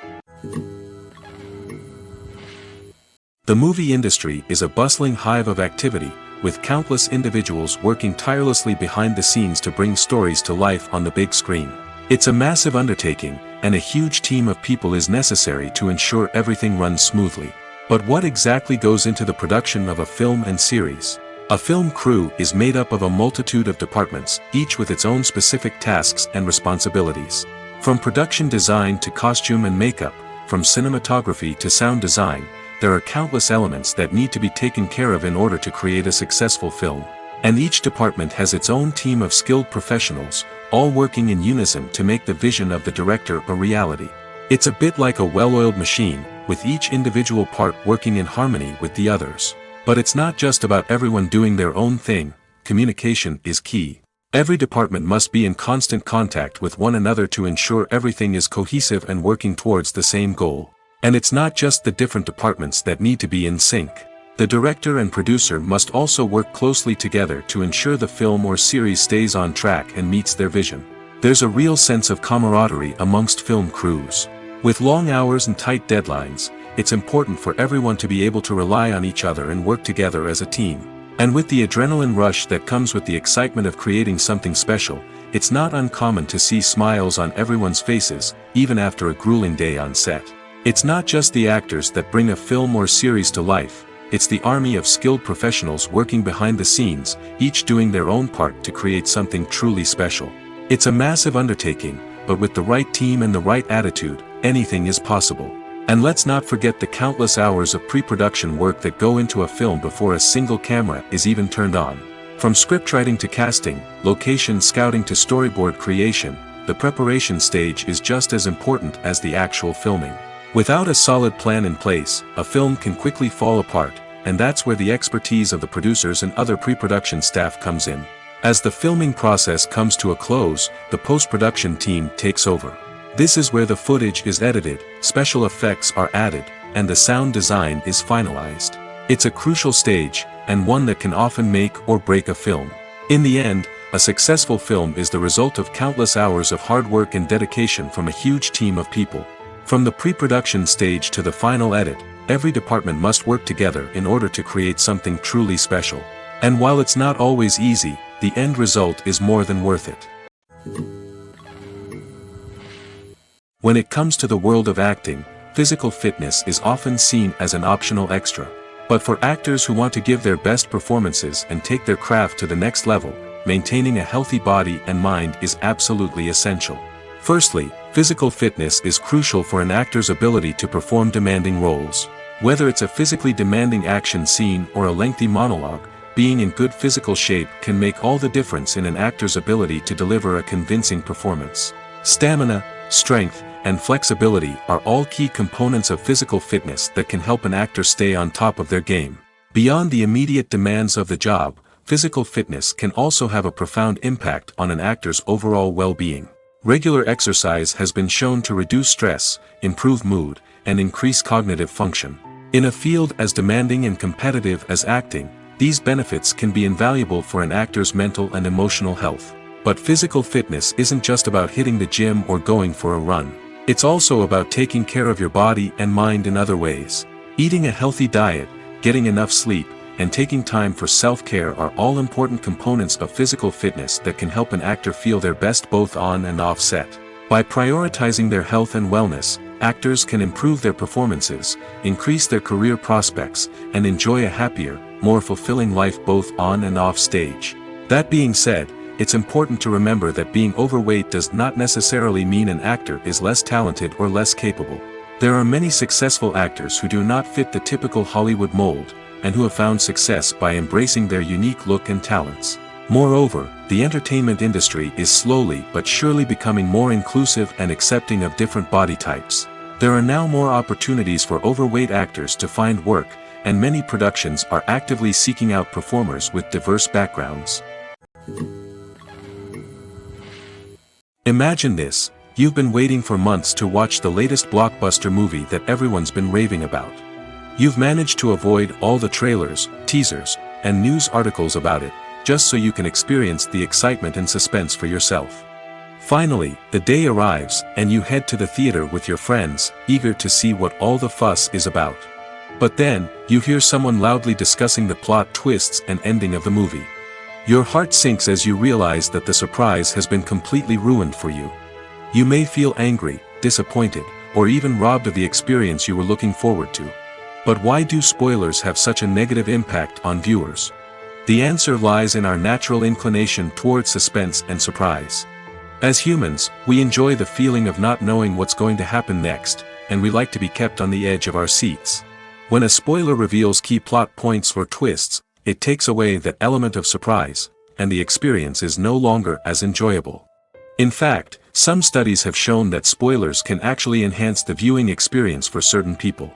The movie industry is a bustling hive of activity, with countless individuals working tirelessly behind the scenes to bring stories to life on the big screen. It's a massive undertaking, and a huge team of people is necessary to ensure everything runs smoothly. But what exactly goes into the production of a film and series? A film crew is made up of a multitude of departments, each with its own specific tasks and responsibilities. From production design to costume and makeup, from cinematography to sound design, there are countless elements that need to be taken care of in order to create a successful film. And each department has its own team of skilled professionals, all working in unison to make the vision of the director a reality. It's a bit like a well-oiled machine, with each individual part working in harmony with the others. But it's not just about everyone doing their own thing. Communication is key. Every department must be in constant contact with one another to ensure everything is cohesive and working towards the same goal. And it's not just the different departments that need to be in sync. The director and producer must also work closely together to ensure the film or series stays on track and meets their vision. There's a real sense of camaraderie amongst film crews. With long hours and tight deadlines, it's important for everyone to be able to rely on each other and work together as a team. And with the adrenaline rush that comes with the excitement of creating something special, it's not uncommon to see smiles on everyone's faces, even after a grueling day on set. It's not just the actors that bring a film or series to life, it's the army of skilled professionals working behind the scenes, each doing their own part to create something truly special. It's a massive undertaking, but with the right team and the right attitude, anything is possible. And let's not forget the countless hours of pre-production work that go into a film before a single camera is even turned on. From scriptwriting to casting, location scouting to storyboard creation, the preparation stage is just as important as the actual filming. Without a solid plan in place, a film can quickly fall apart, and that's where the expertise of the producers and other pre-production staff comes in. As the filming process comes to a close, the post-production team takes over. This is where the footage is edited, special effects are added, and the sound design is finalized. It's a crucial stage, and one that can often make or break a film. In the end, a successful film is the result of countless hours of hard work and dedication from a huge team of people. From the pre-production stage to the final edit, every department must work together in order to create something truly special. And while it's not always easy, the end result is more than worth it. When it comes to the world of acting, physical fitness is often seen as an optional extra. But for actors who want to give their best performances and take their craft to the next level, maintaining a healthy body and mind is absolutely essential. Firstly, physical fitness is crucial for an actor's ability to perform demanding roles. Whether it's a physically demanding action scene or a lengthy monologue, being in good physical shape can make all the difference in an actor's ability to deliver a convincing performance. Stamina, strength, and flexibility are all key components of physical fitness that can help an actor stay on top of their game. Beyond the immediate demands of the job, physical fitness can also have a profound impact on an actor's overall well-being. Regular exercise has been shown to reduce stress, improve mood, and increase cognitive function. In a field as demanding and competitive as acting, these benefits can be invaluable for an actor's mental and emotional health. But physical fitness isn't just about hitting the gym or going for a run. It's also about taking care of your body and mind in other ways. Eating a healthy diet, getting enough sleep, and taking time for self-care are all important components of physical fitness that can help an actor feel their best both on and off set. By prioritizing their health and wellness, actors can improve their performances, increase their career prospects, and enjoy a happier, more fulfilling life both on and off stage. That being said, it's important to remember that being overweight does not necessarily mean an actor is less talented or less capable. There are many successful actors who do not fit the typical Hollywood mold, and who have found success by embracing their unique look and talents. Moreover, the entertainment industry is slowly but surely becoming more inclusive and accepting of different body types. There are now more opportunities for overweight actors to find work, and many productions are actively seeking out performers with diverse backgrounds. Imagine this: you've been waiting for months to watch the latest blockbuster movie that everyone's been raving about. You've managed to avoid all the trailers, teasers, and news articles about it, just so you can experience the excitement and suspense for yourself. Finally, the day arrives, and you head to the theater with your friends, eager to see what all the fuss is about. But then, you hear someone loudly discussing the plot twists and ending of the movie. Your heart sinks as you realize that the surprise has been completely ruined for you. You may feel angry, disappointed, or even robbed of the experience you were looking forward to. But why do spoilers have such a negative impact on viewers? The answer lies in our natural inclination toward suspense and surprise. As humans, we enjoy the feeling of not knowing what's going to happen next, and we like to be kept on the edge of our seats. When a spoiler reveals key plot points or twists, it takes away that element of surprise, and the experience is no longer as enjoyable. In fact, some studies have shown that spoilers can actually enhance the viewing experience for certain people.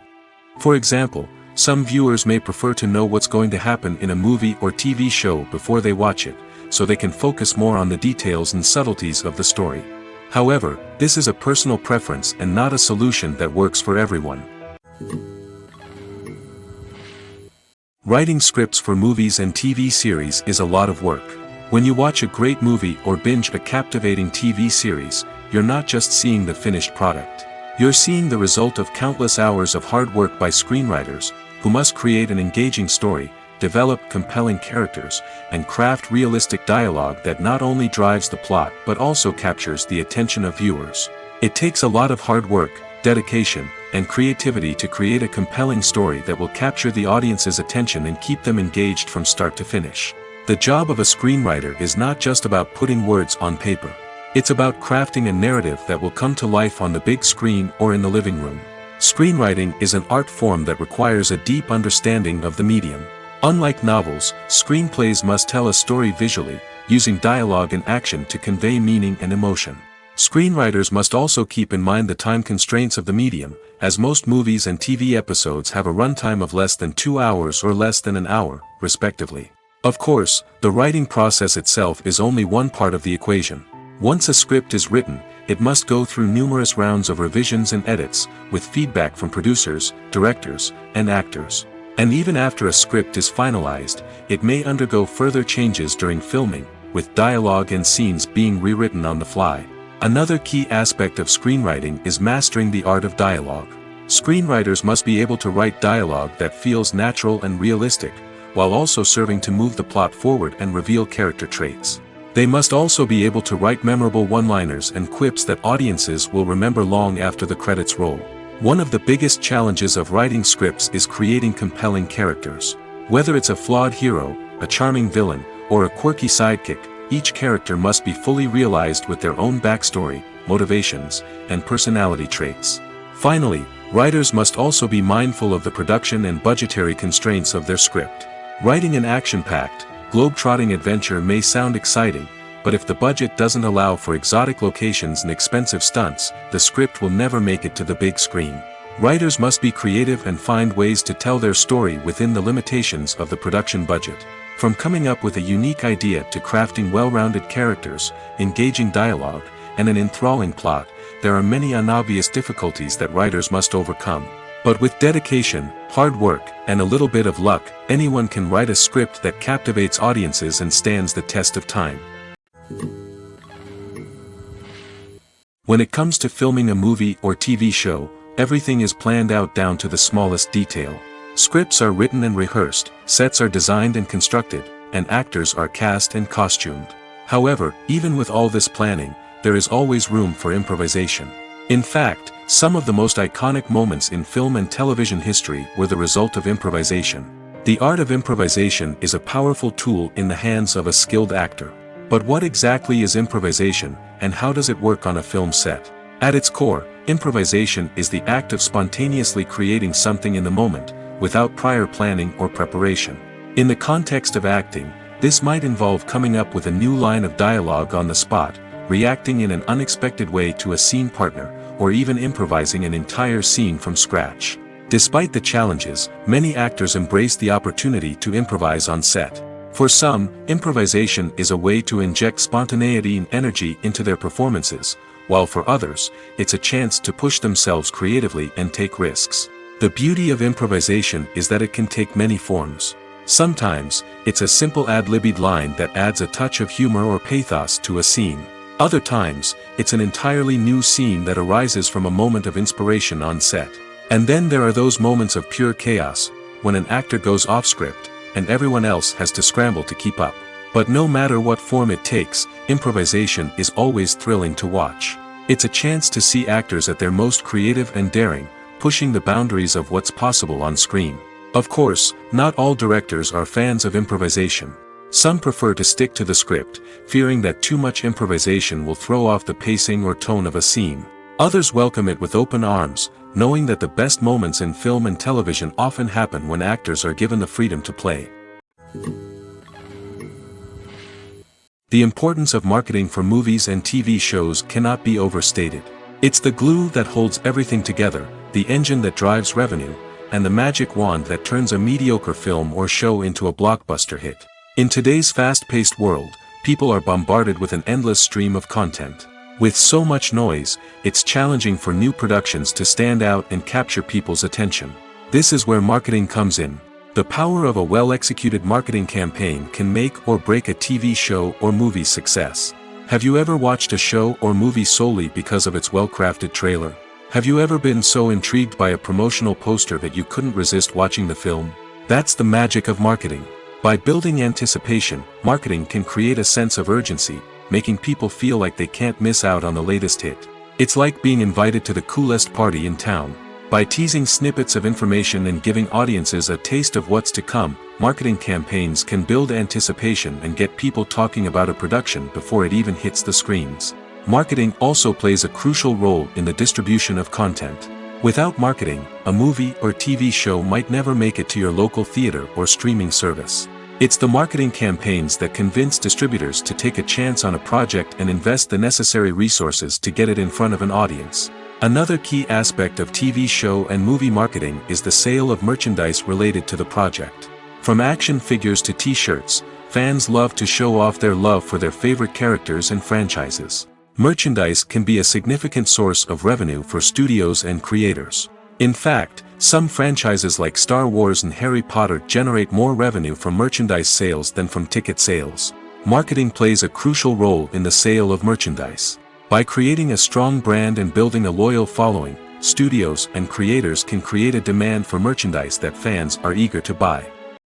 For example, some viewers may prefer to know what's going to happen in a movie or TV show before they watch it, so they can focus more on the details and subtleties of the story. However, this is a personal preference and not a solution that works for everyone. Writing scripts for movies and TV series is a lot of work. When you watch a great movie or binge a captivating TV series, you're not just seeing the finished product. You're seeing the result of countless hours of hard work by screenwriters, who must create an engaging story, develop compelling characters, and craft realistic dialogue that not only drives the plot but also captures the attention of viewers. It takes a lot of hard work, dedication, and creativity to create a compelling story that will capture the audience's attention and keep them engaged from start to finish. The job of a screenwriter is not just about putting words on paper. It's about crafting a narrative that will come to life on the big screen or in the living room. Screenwriting is an art form that requires a deep understanding of the medium. Unlike novels, screenplays must tell a story visually, using dialogue and action to convey meaning and emotion. Screenwriters must also keep in mind the time constraints of the medium, as most movies and TV episodes have a runtime of less than 2 hours or less than an hour, respectively. Of course, the writing process itself is only one part of the equation. Once a script is written, it must go through numerous rounds of revisions and edits, with feedback from producers, directors, and actors. And even after a script is finalized, it may undergo further changes during filming, with dialogue and scenes being rewritten on the fly. Another key aspect of screenwriting is mastering the art of dialogue. Screenwriters must be able to write dialogue that feels natural and realistic, while also serving to move the plot forward and reveal character traits. They must also be able to write memorable one-liners and quips that audiences will remember long after the credits roll. One of the biggest challenges of writing scripts is creating compelling characters. Whether it's a flawed hero, a charming villain, or a quirky sidekick, each character must be fully realized with their own backstory, motivations, and personality traits. Finally, writers must also be mindful of the production and budgetary constraints of their script. Writing an action-packed, globe-trotting adventure may sound exciting, but if the budget doesn't allow for exotic locations and expensive stunts, the script will never make it to the big screen. Writers must be creative and find ways to tell their story within the limitations of the production budget. From coming up with a unique idea to crafting well-rounded characters, engaging dialogue, and an enthralling plot, there are many unobvious difficulties that writers must overcome. But with dedication, hard work, and a little bit of luck, anyone can write a script that captivates audiences and stands the test of time. When it comes to filming a movie or TV show, everything is planned out down to the smallest detail. Scripts are written and rehearsed, sets are designed and constructed, and actors are cast and costumed. However, even with all this planning, there is always room for improvisation. In fact, some of the most iconic moments in film and television history were the result of improvisation. The art of improvisation is a powerful tool in the hands of a skilled actor. But what exactly is improvisation, and how does it work on a film set? At its core, improvisation is the act of spontaneously creating something in the moment, without prior planning or preparation. In the context of acting, this might involve coming up with a new line of dialogue on the spot, reacting in an unexpected way to a scene partner, or even improvising an entire scene from scratch. Despite the challenges, many actors embrace the opportunity to improvise on set. For some, improvisation is a way to inject spontaneity and energy into their performances, while for others, it's a chance to push themselves creatively and take risks. The beauty of improvisation is that it can take many forms. Sometimes, it's a simple ad-libbed line that adds a touch of humor or pathos to a scene. Other times, it's an entirely new scene that arises from a moment of inspiration on set. And then there are those moments of pure chaos, when an actor goes off script, and everyone else has to scramble to keep up. But no matter what form it takes, improvisation is always thrilling to watch. It's a chance to see actors at their most creative and daring, pushing the boundaries of what's possible on screen. Of course, not all directors are fans of improvisation. Some prefer to stick to the script, fearing that too much improvisation will throw off the pacing or tone of a scene. Others welcome it with open arms, knowing that the best moments in film and television often happen when actors are given the freedom to play. The importance of marketing for movies and TV shows cannot be overstated. It's the glue that holds everything together, the engine that drives revenue, and the magic wand that turns a mediocre film or show into a blockbuster hit. In today's fast-paced world, people are bombarded with an endless stream of content. With so much noise, it's challenging for new productions to stand out and capture people's attention. This is where marketing comes in. The power of a well-executed marketing campaign can make or break a TV show or movie's success. Have you ever watched a show or movie solely because of its well-crafted trailer? Have you ever been so intrigued by a promotional poster that you couldn't resist watching the film? That's the magic of marketing. By building anticipation, marketing can create a sense of urgency, making people feel like they can't miss out on the latest hit. It's like being invited to the coolest party in town. By teasing snippets of information and giving audiences a taste of what's to come, marketing campaigns can build anticipation and get people talking about a production before it even hits the screens. Marketing also plays a crucial role in the distribution of content. Without marketing, a movie or TV show might never make it to your local theater or streaming service. It's the marketing campaigns that convince distributors to take a chance on a project and invest the necessary resources to get it in front of an audience. Another key aspect of TV show and movie marketing is the sale of merchandise related to the project. From action figures to t-shirts, fans love to show off their love for their favorite characters and franchises. Merchandise can be a significant source of revenue for studios and creators. In fact, some franchises like Star Wars and Harry Potter generate more revenue from merchandise sales than from ticket sales. Marketing plays a crucial role in the sale of merchandise. By creating a strong brand and building a loyal following, studios and creators can create a demand for merchandise that fans are eager to buy.